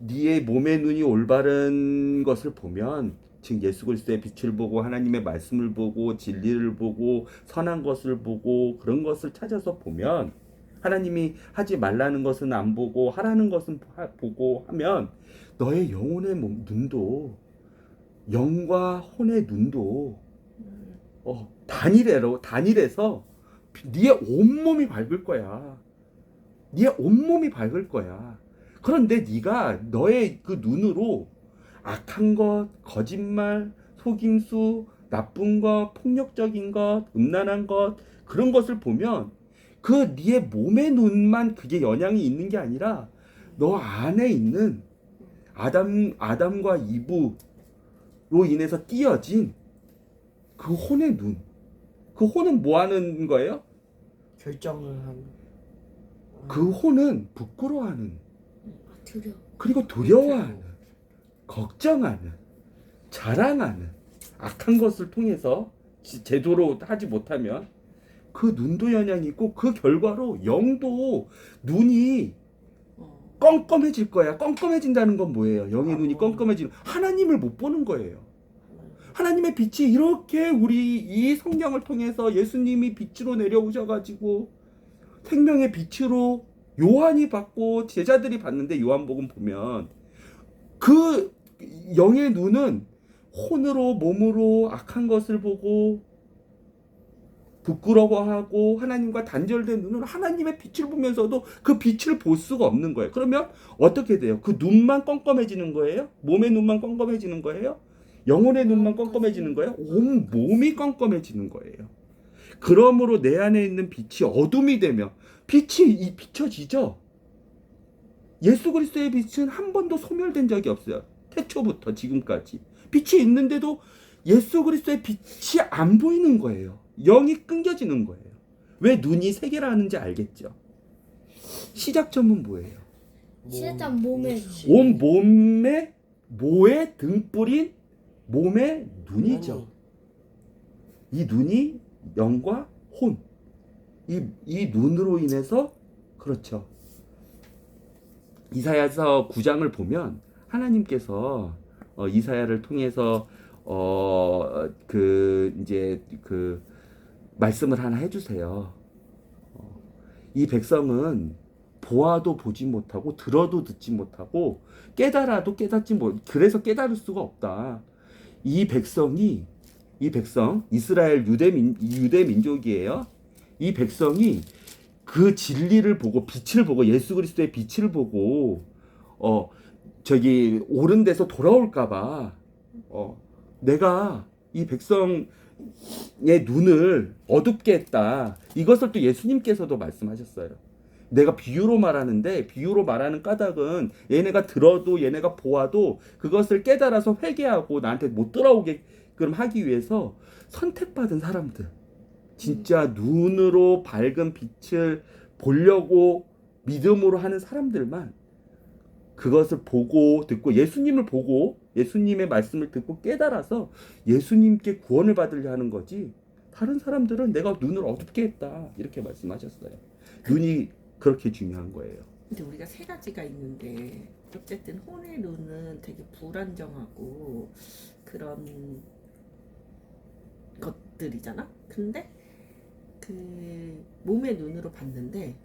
네의 몸의 눈이 올바른 것을 보면, 즉 예수 그리스도의 빛을 보고 하나님의 말씀을 보고 진리를 보고 선한 것을 보고 그런 것을 찾아서 보면, 하나님이 하지 말라는 것은 안 보고 하라는 것은 보고 하면 너의 영혼의 눈도, 영과 혼의 눈도 단일해서 네의 온몸이 밝을 거야. 네의 온몸이 밝을 거야. 그런데 네가 너의 그 눈으로 악한 것, 거짓말, 속임수, 나쁜 것, 폭력적인 것, 음란한 것, 그런 것을 보면 그 네의 몸의 눈만 그게 영향이 있는 게 아니라 너 안에 있는 아담과 이브로 인해서 띄어진 그 혼의 눈. 그 혼은 뭐 하는 거예요? 결정을 하는. 그 혼은 부끄러워하는, 두려워. 그리고 두려워하는, 걱정하는, 자랑하는, 악한 것을 통해서 제대로 하지 못하면 그 눈도 영향이 있고 그 결과로 영도 눈이 껌껌해질 거야. 껌껌해진다는 건 뭐예요? 영의 눈이 껌껌해지는, 하나님을 못 보는 거예요. 하나님의 빛이 이렇게 우리 이 성경을 통해서 예수님이 빛으로 내려오셔가지고 생명의 빛으로 요한이 받고 제자들이 봤는데, 요한복음 보면 그 영의 눈은 혼으로 몸으로 악한 것을 보고 부끄러워하고 하나님과 단절된 눈은 하나님의 빛을 보면서도 그 빛을 볼 수가 없는 거예요. 그러면 어떻게 돼요? 그 눈만 껌껌해지는 거예요? 몸의 눈만 껌껌해지는 거예요? 영혼의 눈만 껌껌해지는 거예요? 온 몸이 껌껌해지는 거예요. 그러므로 내 안에 있는 빛이 어둠이 되면 빛이 비춰지죠. 예수 그리스도의 빛은 한 번도 소멸된 적이 없어요. 태초부터 지금까지. 빛이 있는데도 예수 그리스도의 빛이 안 보이는 거예요. 영이 끊겨지는 거예요. 왜 눈이 세 개라 하는지 알겠죠? 시작점은 뭐예요? 시작점 몸에 온 몸에 모에 등불인 몸의 눈이죠. 이 눈이 영과 혼, 이 눈으로 인해서, 그렇죠. 이사야서 9장을 보면 하나님께서 이사야를 통해서 이제 말씀을 하나 해주세요. 이 백성은 보아도 보지 못하고 들어도 듣지 못하고 깨달아도 깨닫지 못, 그래서 깨달을 수가 없다. 이 백성 이스라엘 유대 민족이에요. 이 백성이 그 진리를 보고 빛을 보고 예수 그리스도의 빛을 보고 옳은 데서 돌아올까봐 내가 이 백성의 눈을 어둡게 했다. 이것을 또 예수님께서도 말씀하셨어요. 내가 비유로 말하는데, 비유로 말하는 까닭은 얘네가 들어도 얘네가 보아도 그것을 깨달아서 회개하고 나한테 못 돌아오게끔 하기 위해서 선택받은 사람들, 진짜 눈으로 밝은 빛을 보려고 믿음으로 하는 사람들만 그것을 보고 듣고 예수님을 보고 예수님의 말씀을 듣고 깨달아서 예수님께 구원을 받으려 하는 거지, 다른 사람들은 내가 눈을 어둡게 했다 이렇게 말씀하셨어요. 눈이 그렇게 중요한 거예요. 근데 우리가 세 가지가 있는데 어쨌든 혼의 눈은 되게 불안정하고 그런 것들이잖아. 근데 그 몸의 눈으로 봤는데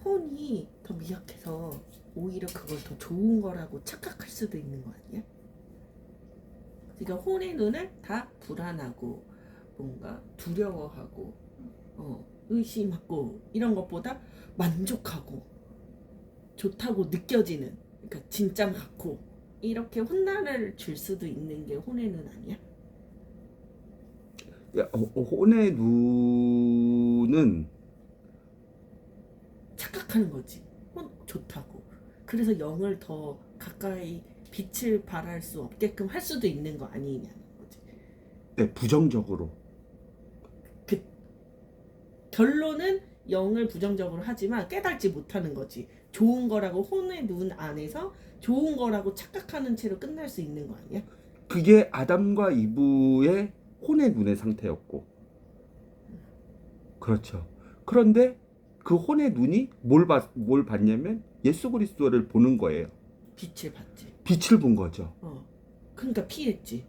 혼이 더 미약해서 오히려 그걸 더 좋은 거라고 착각할 수도 있는 거 아니야? 그러니까 혼의 눈을 다 불안하고 뭔가 두려워하고 의심하고 이런 것보다 만족하고 좋다고 느껴지는, 그러니까 진짜 같고 이렇게 혼란을 줄 수도 있는 게 혼의 눈 아니야? 혼의 눈은 착각하는 거지. 좋다고. 그래서 영을 더 가까이 빛을 발할 수 없게끔 할 수도 있는 거 아니냐는 거지. 네, 부정적으로. 그 결론은 영을 부정적으로 하지만 깨닫지 못하는 거지. 좋은 거라고 혼의 눈 안에서 좋은 거라고 착각하는 채로 끝날 수 있는 거 아니야? 그게 아담과 이브의 혼의 눈의 상태였고, 그렇죠. 그런데 그 혼의 눈이 뭘 봤냐면 예수 그리스도를 보는 거예요. 빛을 봤지. 빛을 본 거죠. 그러니까 피했지.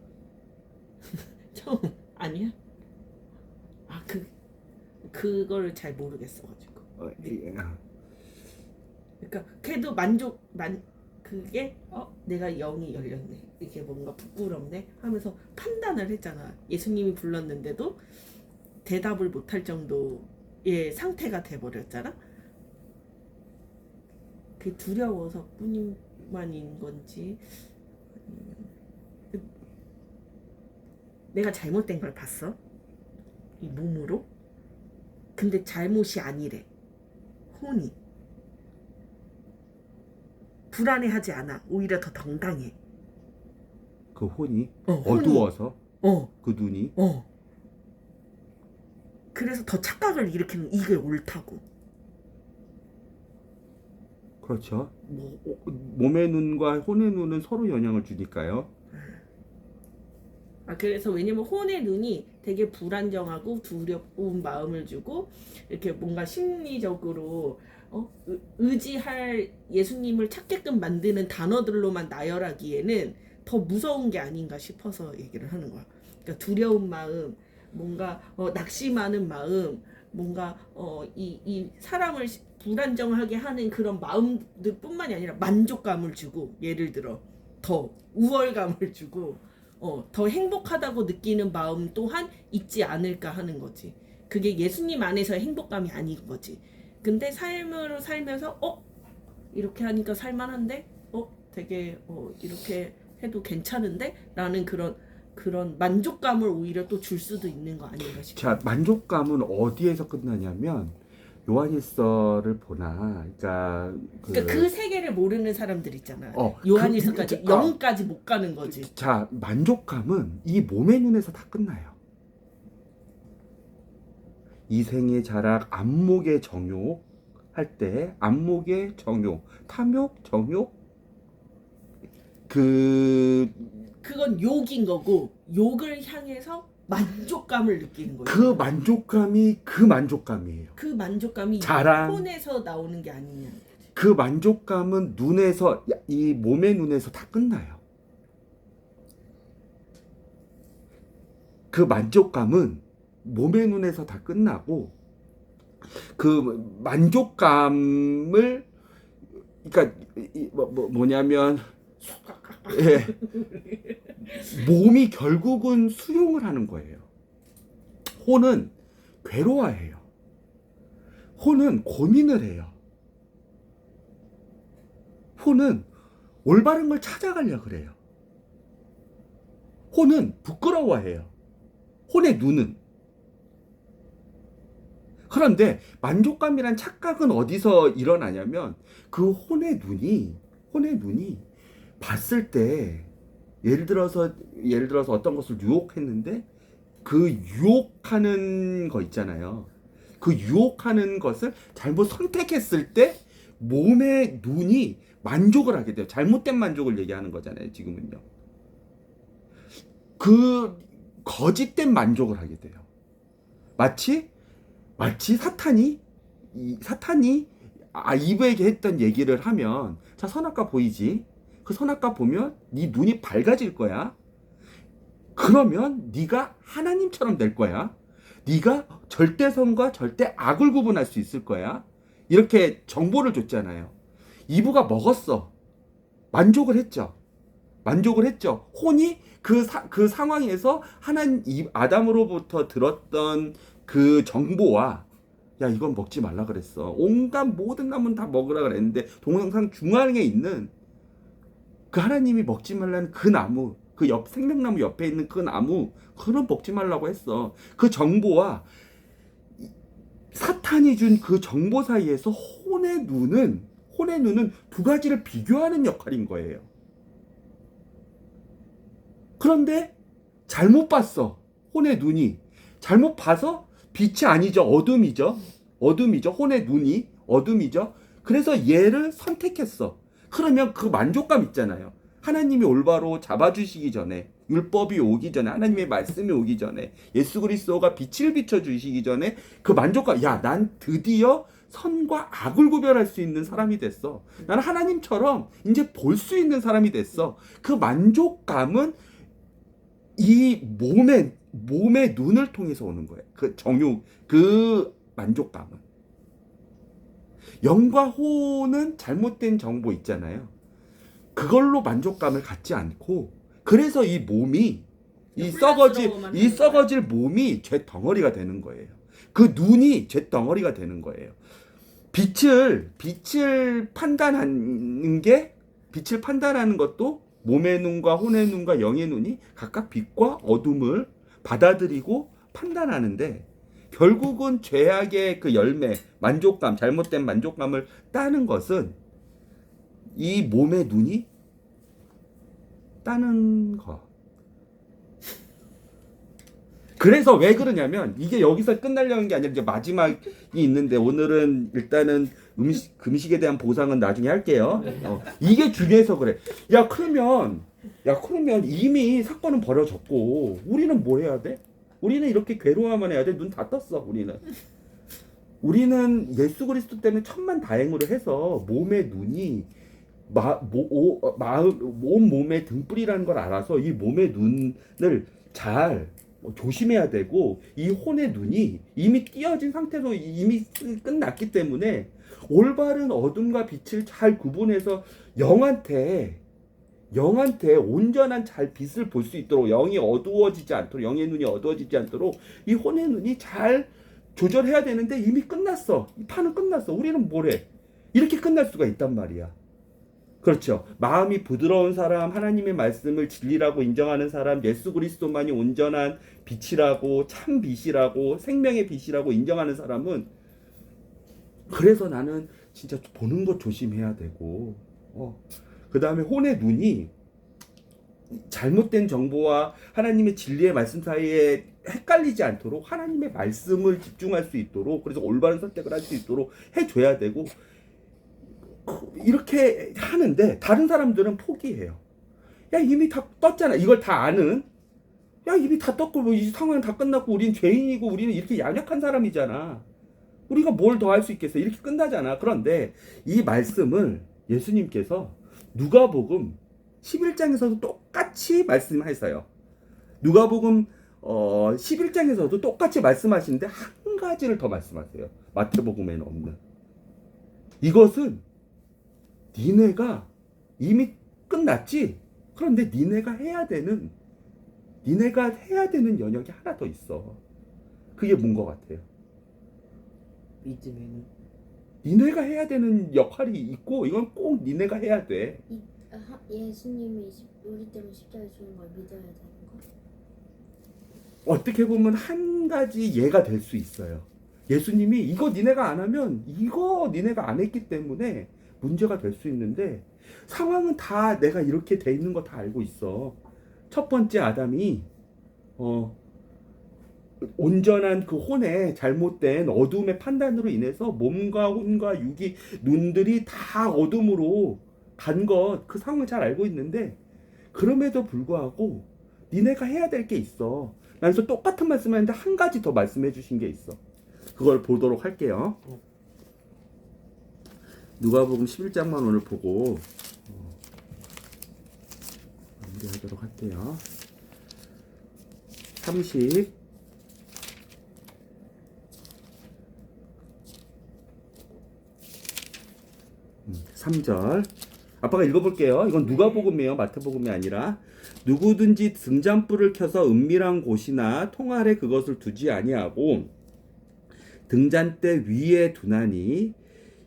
처음 아니야? 그걸 잘 모르겠어가지고. 예. 그러니까 걔도 그게 내가 영이 열렸네, 이게 뭔가 부끄럽네 하면서 판단을 했잖아. 예수님이 불렀는데도 대답을 못할 정도의 상태가 돼버렸잖아. 그게 두려워서 뿐만인 건지 아니면 내가 잘못된 걸 봤어? 이 몸으로? 근데 잘못이 아니래. 혼이 불안해하지 않아. 오히려 더 당당해. 그 혼이 혼이. 어두워서 그 눈이 그래서 더 착각을 일으키는, 이게 옳다고. 그렇죠. 몸의 눈과 혼의 눈은 서로 영향을 주니까요. 그래서 왜냐면 혼의 눈이 되게 불안정하고 두려운 마음을 주고 이렇게 뭔가 심리적으로 의지할 예수님을 찾게끔 만드는 단어들로만 나열하기에는 더 무서운 게 아닌가 싶어서 얘기를 하는 거야. 그러니까 두려운 마음, 뭔가 낙심하는 마음, 뭔가 이 사람을 불안정하게 하는 그런 마음들뿐만이 아니라 만족감을 주고, 예를 들어 더 우월감을 주고 더 행복하다고 느끼는 마음 또한 있지 않을까 하는 거지. 그게 예수님 안에서의 행복감이 아닌 거지. 근데 삶으로 살면서 이렇게 하니까 살만한데 되게 이렇게 해도 괜찮은데 라는 그런 만족감을 오히려 또 줄 수도 있는 거 아닌가 싶어. 자, 만족감은 어디에서 끝나냐면 요한일서를 보나, 그러니까 그 세계를 모르는 사람들 있잖아. 어, 요한일서까지 그- 영까지 못 가는 거지. 자, 만족감은 이 몸의 눈에서 다 끝나요. 이생의 자락, 안목의 정욕 할 때, 안목의 정욕, 탐욕, 정욕, 그건 욕인 거고, 욕을 향해서 만족감을 느끼는 거예요. 그 만족감이 그 만족감이에요. 그 만족감이 자랑. 혼에서 나오는 게 아니냐. 그 만족감은 눈에서, 이 몸의 눈에서 다 끝나요. 그 만족감은 몸의 눈에서 다 끝나고, 그 만족감을, 그러니까 뭐냐면, 예, 몸이 결국은 수용을 하는 거예요. 혼은 괴로워해요. 혼은 고민을 해요. 혼은 올바른 걸 찾아가려고 그래요. 혼은 부끄러워해요. 혼의 눈은. 그런데 만족감이란 착각은 어디서 일어나냐면 그 혼의 눈이 봤을 때 예를 들어서 어떤 것을 유혹했는데 그 유혹하는 거 있잖아요. 그 유혹하는 것을 잘못 선택했을 때 몸의 눈이 만족을 하게 돼요. 잘못된 만족을 얘기하는 거잖아요, 지금은요. 그 거짓된 만족을 하게 돼요. 마치 사탄이 이브에게 했던 얘기를 하면, 자, 선악과 보이지? 그 선악과 보면 네 눈이 밝아질 거야. 그러면 네가 하나님처럼 될 거야. 네가 절대 선과 절대 악을 구분할 수 있을 거야. 이렇게 정보를 줬잖아요. 이브가 먹었어. 만족을 했죠. 만족을 했죠. 혼이 그 상황에서 아담으로부터 들었던 그 정보와 야 이건 먹지 말라 그랬어. 온갖 모든 나무는 다 먹으라 그랬는데 동영상 중앙에 있는 그 하나님이 먹지 말라는 그 나무, 그 옆 생명나무 옆에 있는 그 나무, 그건 먹지 말라고 했어. 그 정보와 사탄이 준 그 정보 사이에서 혼의 눈은 두 가지를 비교하는 역할인 거예요. 그런데 잘못 봤어. 혼의 눈이 잘못 봐서 빛이 아니죠. 어둠이죠. 혼의 눈이 어둠이죠. 그래서 얘를 선택했어. 그러면 그 만족감 있잖아요. 하나님이 올바로 잡아주시기 전에, 율법이 오기 전에, 하나님의 말씀이 오기 전에, 예수 그리스도가 빛을 비춰주시기 전에 그 만족감, 야, 난 드디어 선과 악을 구별할 수 있는 사람이 됐어. 나는 하나님처럼 이제 볼 수 있는 사람이 됐어. 그 만족감은 이 몸의 눈을 통해서 오는 거예요. 그 만족감은. 영과 호는 잘못된 정보 있잖아요. 그걸로 만족감을 갖지 않고, 그래서 이 몸이, 이 썩어질 몸이 죄 덩어리가 되는 거예요. 그 눈이 죄 덩어리가 되는 거예요. 빛을 판단하는 것도 몸의 눈과 혼의 눈과 영의 눈이 각각 빛과 어둠을 받아들이고 판단하는데, 결국은 죄악의 그 열매, 만족감, 잘못된 만족감을 따는 것은 이 몸의 눈이 따는 거. 그래서 왜 그러냐면, 이게 여기서 끝나려는 게 아니라 이제 마지막이 있는데, 오늘은 일단은 금식에 대한 보상은 나중에 할게요. 이게 중요해서 그래. 그러면 이미 사건은 벌어졌고 우리는 뭘 해야 돼? 우리는 이렇게 괴로워만 해야 돼? 눈 다 떴어. 우리는 예수 그리스도 때문에 천만다행으로 해서 몸의 눈이 온 몸의 등불이라는 걸 알아서 이 몸의 눈을 잘 조심해야 되고, 이 혼의 눈이 이미 띄어진 상태로 이미 끝났기 때문에 올바른 어둠과 빛을 잘 구분해서 영한테 온전한 잘 빛을 볼 수 있도록, 영의 눈이 어두워지지 않도록 이 혼의 눈이 잘 조절해야 되는데, 이미 끝났어. 이 판은 끝났어. 우리는 뭘 해? 이렇게 끝날 수가 있단 말이야. 그렇죠. 마음이 부드러운 사람, 하나님의 말씀을 진리라고 인정하는 사람, 예수 그리스도만이 온전한 빛이라고, 참 빛이라고, 생명의 빛이라고 인정하는 사람은, 그래서 나는 진짜 보는 것 조심해야 되고, 그 다음에 혼의 눈이 잘못된 정보와 하나님의 진리의 말씀 사이에 헷갈리지 않도록 하나님의 말씀을 집중할 수 있도록, 그래서 올바른 선택을 할 수 있도록 해줘야 되고, 이렇게 하는데 다른 사람들은 포기해요. 야, 이미 다 떴잖아. 이걸 다 아는. 야, 이미 다 떴고 뭐 이 상황은 다 끝났고 우린 죄인이고 우리는 이렇게 연약한 사람이잖아. 우리가 뭘 더 할 수 있겠어. 이렇게 끝나잖아. 그런데 이 말씀을 예수님께서 누가복음 11장에서도 똑같이 말씀하셨어요. 누가복음 11장에서도 똑같이 말씀하시는데 한 가지를 더 말씀하세요. 마태복음에는 없는. 이것은 니네가 이미 끝났지? 그런데 니네가 해야 되는 영역이 하나 더 있어. 그게 뭔 것 같아요? 믿음에는 니네가 해야 되는 역할이 있고, 이건 꼭 니네가 해야 돼. 예수님이 우리 때문에 십자가에 죽은 걸 믿어야 되는 거? 어떻게 보면 한 가지 예가 될 수 있어요. 예수님이 이거 니네가 안 하면, 이거 니네가 안 했기 때문에 문제가 될 수 있는데, 상황은 다 내가 이렇게 돼 있는 거 다 알고 있어. 첫 번째 아담이 온전한 그 혼의 잘못된 어둠의 판단으로 인해서 몸과 혼과 육이 눈들이 다 어둠으로 간 것, 그 상황을 잘 알고 있는데, 그럼에도 불구하고 니네가 해야 될 게 있어. 그래서 똑같은 말씀하는데 한 가지 더 말씀해 주신 게 있어. 그걸 보도록 할게요. 누가복음 11장만 오늘 보고 마무리하도록 할게요. 23절. 아빠가 읽어볼게요. 이건 누가복음이에요. 마태복음이 아니라. 누구든지 등잔불을 켜서 은밀한 곳이나 통 아래 그것을 두지 아니하고 등잔대 위에 두나니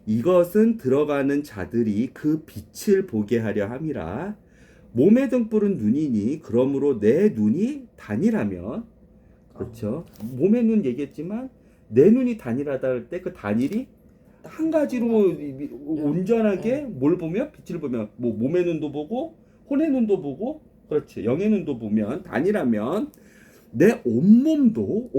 이것은 들어가는 자들이 그 빛을 보게 하려 함이라. 몸의 등불은 눈이니 그러므로 내 눈이 단일하면, 그렇죠, 몸의 눈 얘기했지만 내 눈이 단일하다 할 때 그 단일이 한 가지로 온전하게 뭘 보면, 빛을 보면, 뭐 몸의 눈도 보고 혼의 눈도 보고, 그렇지, 영의 눈도 보면 단일하면 내 온몸도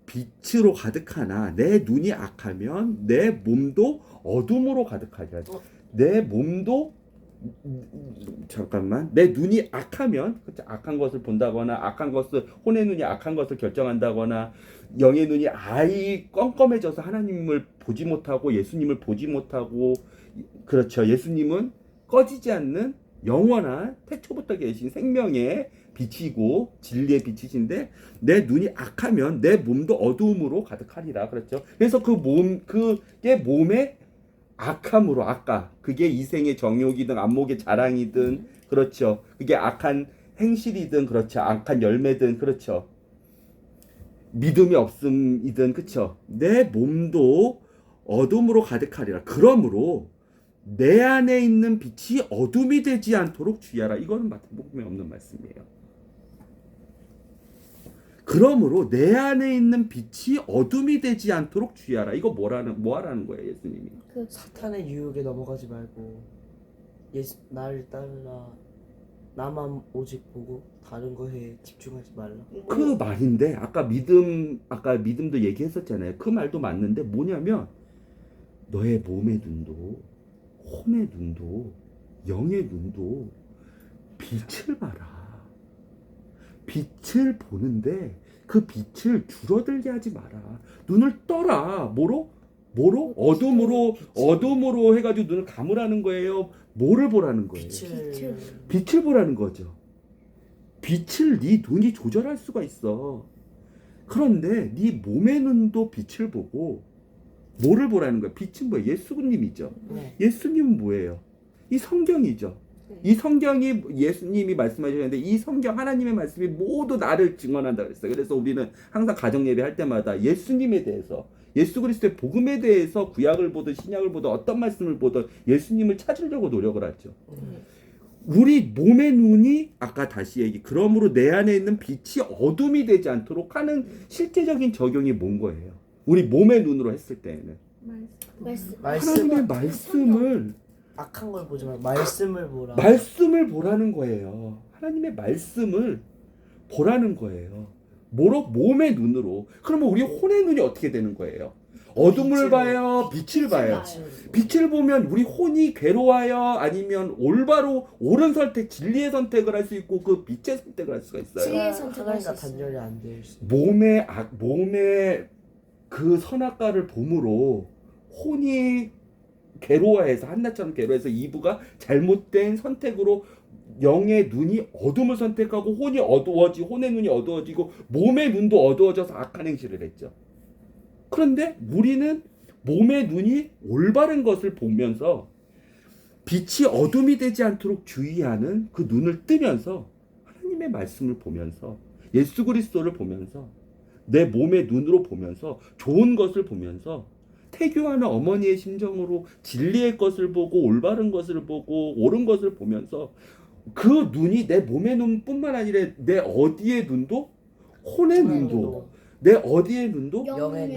빛으로 가득하나 내 눈이 악하면 내 몸도 어둠으로 가득하리라. 내 몸도, 잠깐만, 내 눈이 악하면, 그치, 악한 것을 본다거나 악한 것을, 혼의 눈이 악한 것을 결정한다거나 영의 눈이 아예 껌껌해져서 하나님을 보지 못하고 예수님을 보지 못하고, 그렇죠, 예수님은 꺼지지 않는 영원한 태초부터 계신 생명의 빛이고 진리의 빛이신데 내 눈이 악하면 내 몸도 어두움으로 가득하리라. 그렇죠. 그래서 그게 몸의 악함으로, 아까 그게 이생의 정욕이든 안목의 자랑이든, 그렇죠, 그게 악한 행실이든, 그렇죠, 악한 열매든, 그렇죠, 믿음이 없음이든, 그렇죠, 내 몸도 어둠으로 가득하리라. 그러므로 내 안에 있는 빛이 어둠이 되지 않도록 주의하라. 이거는 마태복음에 없는 말씀이에요. 그러므로 내 안에 있는 빛이 어둠이 되지 않도록 주의하라. 이거 뭐 하라는 거예요, 예수님이? 사탄의 유혹에 넘어가지 말고 나를 따르라. 나만 오직 보고 다른 거에 집중하지 말라. 그 말인데 아까 믿음도 얘기했었잖아요. 그 말도 맞는데 뭐냐면 너의 몸의 눈도 혼의 눈도 영의 눈도 빛을 봐라. 빛을 보는데 그 빛을 줄어들게 하지 마라. 눈을 떠라. 뭐로? 어둠으로 해가지고 눈을 감으라는 거예요. 뭐를 보라는 거예요? 빛을 보라는 거죠. 빛을 네 눈이 조절할 수가 있어. 그런데 네 몸의 눈도 빛을 보고 뭐를 보라는 거야? 빛은 뭐예요? 예수님이죠. 네. 예수님은 뭐예요? 이 성경이죠. 이 성경이 예수님이 말씀하셨는데 이 성경 하나님의 말씀이 모두 나를 증언한다 그랬어요. 그래서 우리는 항상 가정 예배할 때마다 예수님에 대해서, 예수 그리스도의 복음에 대해서 구약을 보든 신약을 보든 어떤 말씀을 보든 예수님을 찾으려고 노력을 하죠. 우리 몸의 눈이, 아까 다시 그러므로 내 안에 있는 빛이 어둠이 되지 않도록 하는 실제적인 적용이 뭔 거예요? 우리 몸의 눈으로 했을 때에는 하나님의 말씀을, 악한 걸 보지 말고 말씀을 보라. 말씀을 보라는 거예요. 하나님의 말씀을 보라는 거예요. 뭐로? 몸의 눈으로. 그러면 우리 혼의 눈이 어떻게 되는 거예요? 어둠을 봐요? 빛을 봐요? 빛을 보면 우리 혼이 괴로워요? 아니면 올바로 옳은 선택, 진리의 선택을 할 수 있고 그 빛의 선택을 할 수가 있어요. 진리의 선택을 할수 하나님과 있어요. 단절이 안 될 수. 몸의 그 선악과를 봄으로 혼이 괴로워해서, 한나처럼 괴로워해서 이브가 잘못된 선택으로 영의 눈이 어둠을 선택하고 혼의 눈이 어두워지고 몸의 눈도 어두워져서 악한 행실을 했죠. 그런데 우리는 몸의 눈이 올바른 것을 보면서 빛이 어둠이 되지 않도록 주의하는 그 눈을 뜨면서 하나님의 말씀을 보면서 예수 그리스도를 보면서 내 몸의 눈으로 보면서 좋은 것을 보면서 태교하는 어머니의 심정으로 진리의 것을 보고 올바른 것을 보고 옳은 것을 보면서 그 눈이 내 몸의 눈뿐만 아니라 내 어디의 눈도, 혼의 눈도, 내 어디의 눈도,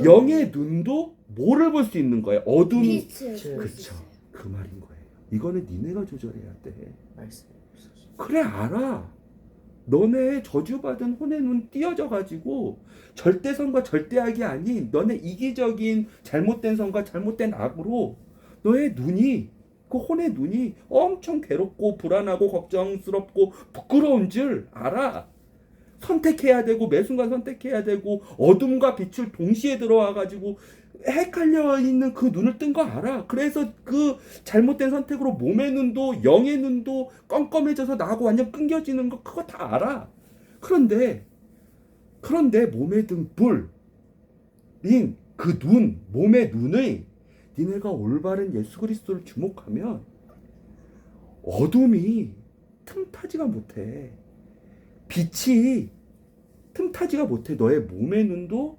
영의 눈도 뭐를 볼 수 있는 거예요? 어둠이. 빛을 볼 수 그렇죠. 있어요. 그 말인 거예요. 이거는 니네가 조절해야 돼. 말씀. 그래, 알아. 너네 저주받은 혼의 눈 띄어져 가지고 절대선과 절대악이 아닌 너네 이기적인 잘못된 선과 잘못된 악으로 너의 눈이, 그 혼의 눈이 엄청 괴롭고 불안하고 걱정스럽고 부끄러운 줄 알아. 선택해야 되고 매 순간 선택해야 되고 어둠과 빛을 동시에 들어와 가지고 헷갈려 있는 그 눈을 뜬 거 알아. 그래서 그 잘못된 선택으로 몸의 눈도 영의 눈도 껌껌해져서 나하고 완전 끊겨지는 거 그거 다 알아. 그런데 몸의 등불인 그 눈, 몸의 눈의 니네가 올바른 예수 그리스도를 주목하면 어둠이 틈타지가 못해. 빛이 틈타지가 못해. 너의 몸의 눈도,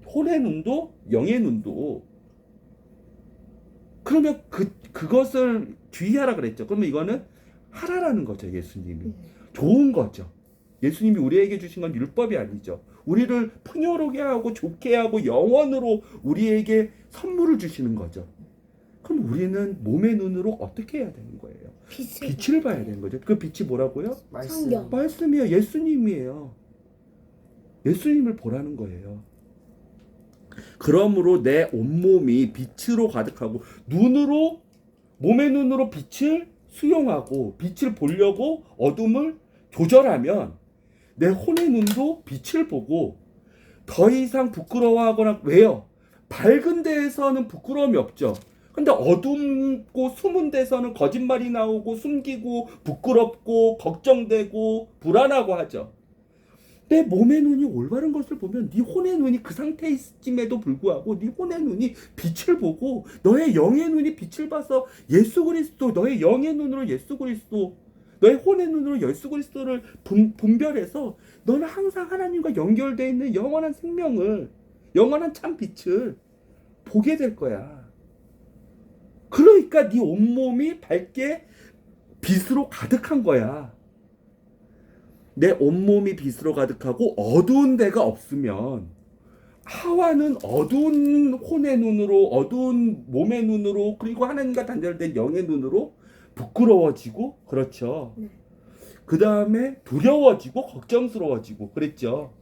혼의 눈도, 영의 눈도. 그러면 그것을 주의하라 그랬죠. 그러면 이거는 하라라는 거죠. 예수님이. 좋은 거죠. 예수님이 우리에게 주신 건 율법이 아니죠. 우리를 풍요롭게 하고 좋게 하고 영원으로 우리에게 선물을 주시는 거죠. 그럼 우리는 몸의 눈으로 어떻게 해야 되는 거예요? 빛을 봐야 되는 거죠. 그 빛이 뭐라고요? 말씀. 성경. 말씀이에요. 예수님이에요. 예수님을 보라는 거예요. 그러므로 내 온몸이 빛으로 가득하고 몸의 눈으로 빛을 수용하고 빛을 보려고 어둠을 조절하면 내 혼의 눈도 빛을 보고 더 이상 부끄러워하거나 왜요? 밝은 데에서는 부끄러움이 없죠. 근데 어둡고 숨은 데서는 거짓말이 나오고 숨기고 부끄럽고 걱정되고 불안하고 하죠. 내 몸의 눈이 올바른 것을 보면 네 혼의 눈이 그 상태임에도 불구하고 네 혼의 눈이 빛을 보고 너의 영의 눈이 빛을 봐서 예수 그리스도, 너의 영의 눈으로 예수 그리스도, 너의 혼의 눈으로 예수 그리스도를 분별해서 너는 항상 하나님과 연결되어 있는 영원한 생명을, 영원한 참 빛을 보게 될 거야. 그러니까 네 온몸이 밝게 빛으로 가득한 거야. 내 온몸이 빛으로 가득하고 어두운 데가 없으면 하와는 어두운 혼의 눈으로, 어두운 몸의 눈으로, 그리고 하나님과 단절된 영의 눈으로 부끄러워지고, 그렇죠. 그 다음에 두려워지고 걱정스러워지고 그랬죠.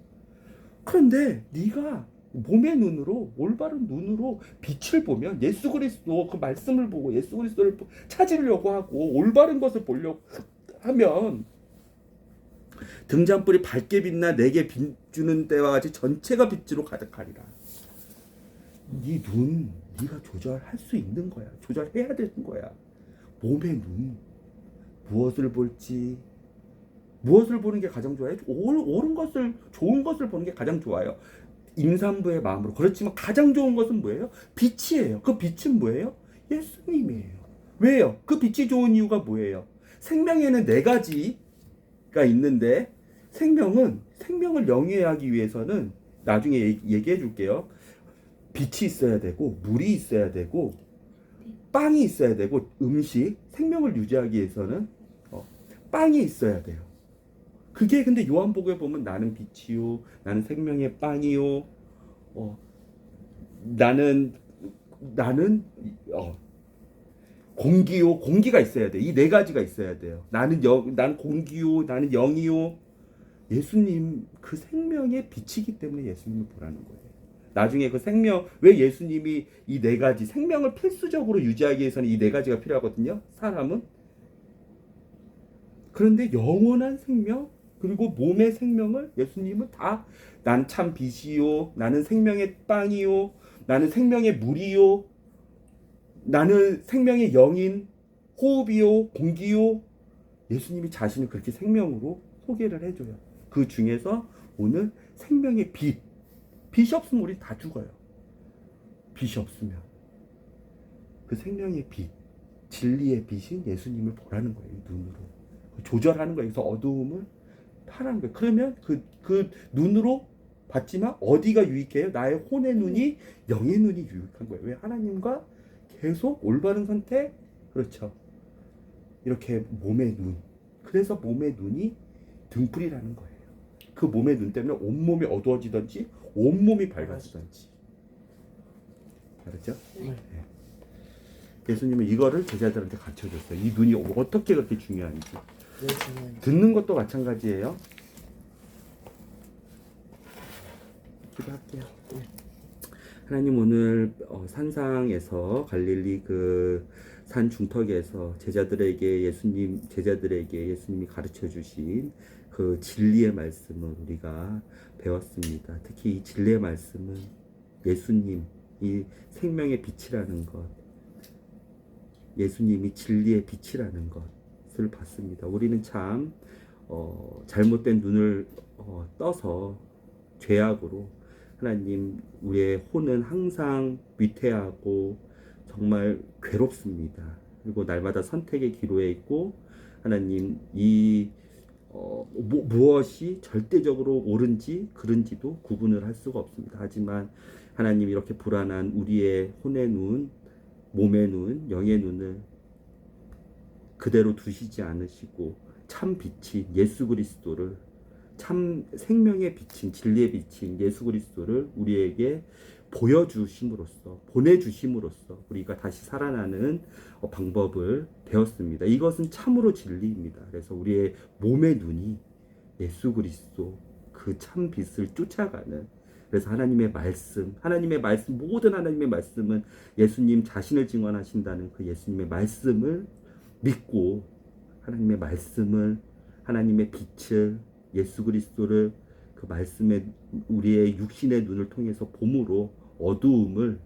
그런데 네가 몸의 눈으로, 올바른 눈으로 빛을 보면 예수 그리스도 그 말씀을 보고 예수 그리스도를 찾으려고 하고 올바른 것을 보려고 하면 등잔불이 밝게 빛나 내게 빛주는 때와 같이 전체가 빛으로 가득하리라. 네 눈, 네가 조절할 수 있는 거야. 조절해야 되는 거야. 몸의 눈, 무엇을 볼지, 무엇을 보는 게 가장 좋아요? 옳은 것을, 좋은 것을 보는 게 가장 좋아요. 임산부의 마음으로. 그렇지만 가장 좋은 것은 뭐예요? 빛이에요. 그 빛은 뭐예요? 예수님이에요. 왜요? 그 빛이 좋은 이유가 뭐예요? 생명에는 4가지가 있는데 생명을 영위하기 위해서는 나중에 얘기해 줄게요. 빛이 있어야 되고 물이 있어야 되고 빵이 있어야 되고 음식, 생명을 유지하기 위해서는 빵이 있어야 돼요. 그게 근데 요한복음에 보면 나는 빛이요, 나는 생명의 빵이요, 나는 공기요, 공기가 있어야 돼. 이 4가지가 있어야 돼요. 나는 공기요, 나는 영이요. 예수님 그 생명의 빛이기 때문에 예수님을 보라는 거예요. 나중에 그 생명, 왜 예수님이 이 4가지 생명을 필수적으로 유지하기 위해서는 이 4가지가 필요하거든요. 사람은. 그런데 영원한 생명 그리고 몸의 생명을 예수님은 다 난 참 빛이요, 나는 생명의 빵이요, 나는 생명의 물이요, 나는 생명의 영인, 호흡이요, 공기요. 예수님이 자신을 그렇게 생명으로 소개를 해줘요. 그 중에서 오늘 생명의 빛. 빛이 없으면 우리 다 죽어요. 빛이 없으면. 그 생명의 빛, 진리의 빛인 예수님을 보라는 거예요. 눈으로. 조절하는 거예요. 그래서 어두움을 파라는 거예요. 그러면 그 눈으로 봤지만 어디가 유익해요? 나의 혼의 눈이, 영의 눈이 유익한 거예요. 왜? 하나님과 계속 올바른 선택, 그렇죠. 이렇게 몸의 눈. 그래서 몸의 눈이 등불이라는 거예요. 그 몸의 눈 때문에 온몸이 어두워지든지 온몸이 밝아지든지. 알았죠? 네. 예수님은 이거를 제자들한테 가르쳐줬어요. 이 눈이 어떻게 그렇게 중요한지. 왜 중요한지. 듣는 것도 마찬가지예요. 기도할게요. 하나님, 오늘 산상에서 갈릴리 그 산 중턱에서 제자들에게 예수님이 가르쳐 주신 그 진리의 말씀을 우리가 배웠습니다. 특히 이 진리의 말씀은 예수님, 이 생명의 빛이라는 것, 예수님이 진리의 빛이라는 것을 봤습니다. 우리는 참 잘못된 눈을 떠서 죄악으로 하나님, 우리의 혼은 항상 위태하고 정말 괴롭습니다. 그리고 날마다 선택의 기로에 있고 하나님 이 무엇이 절대적으로 옳은지 그른지도 구분을 할 수가 없습니다. 하지만 하나님 이렇게 불안한 우리의 혼의 눈, 몸의 눈, 영의 눈을 그대로 두시지 않으시고 참 빛인 예수 그리스도를 참 생명의 빛인 진리의 빛인 예수 그리스도를 우리에게 보여주심으로써 보내주심으로써 우리가 다시 살아나는 방법을 배웠습니다. 이것은 참으로 진리입니다. 그래서 우리의 몸의 눈이 예수 그리스도 그 참 빛을 쫓아가는 그래서 하나님의 말씀 모든 하나님의 말씀은 예수님 자신을 증언하신다는 그 예수님의 말씀을 믿고 하나님의 말씀을 하나님의 빛을 예수 그리스도를 그 말씀에 우리의 육신의 눈을 통해서 봄으로 어두움을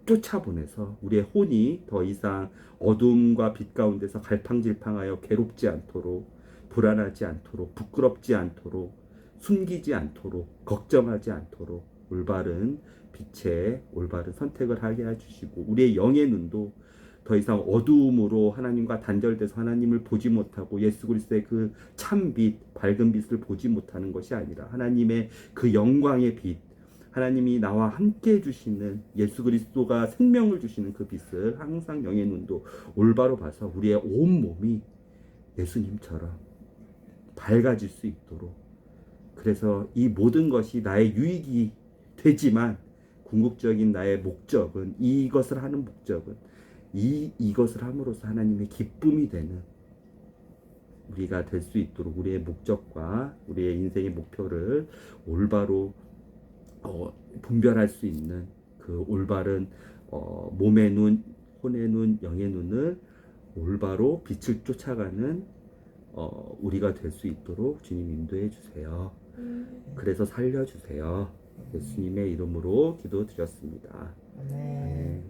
쫓아보내서 우리의 혼이 더 이상 어둠과 빛 가운데서 갈팡질팡하여 괴롭지 않도록 불안하지 않도록 부끄럽지 않도록 숨기지 않도록 걱정하지 않도록 올바른 빛에 올바른 선택을 하게 해주시고 우리의 영의 눈도 더 이상 어두움으로 하나님과 단절돼서 하나님을 보지 못하고 예수 그리스도의 그 참빛 밝은 빛을 보지 못하는 것이 아니라 하나님의 그 영광의 빛 하나님이 나와 함께 해주시는 예수 그리스도가 생명을 주시는 그 빛을 항상 영의 눈도 올바로 봐서 우리의 온 몸이 예수님처럼 밝아질 수 있도록 그래서 이 모든 것이 나의 유익이 되지만 궁극적인 나의 목적은 이것을 하는 목적은 이것을 함으로써 하나님의 기쁨이 되는 우리가 될 수 있도록 우리의 목적과 우리의 인생의 목표를 올바로 분별할 수 있는 그 올바른 몸의 눈, 혼의 눈, 영의 눈을 올바로 빛을 쫓아가는 우리가 될 수 있도록 주님 인도해 주세요. 그래서 살려주세요. 예수님의 이름으로 기도드렸습니다. 네.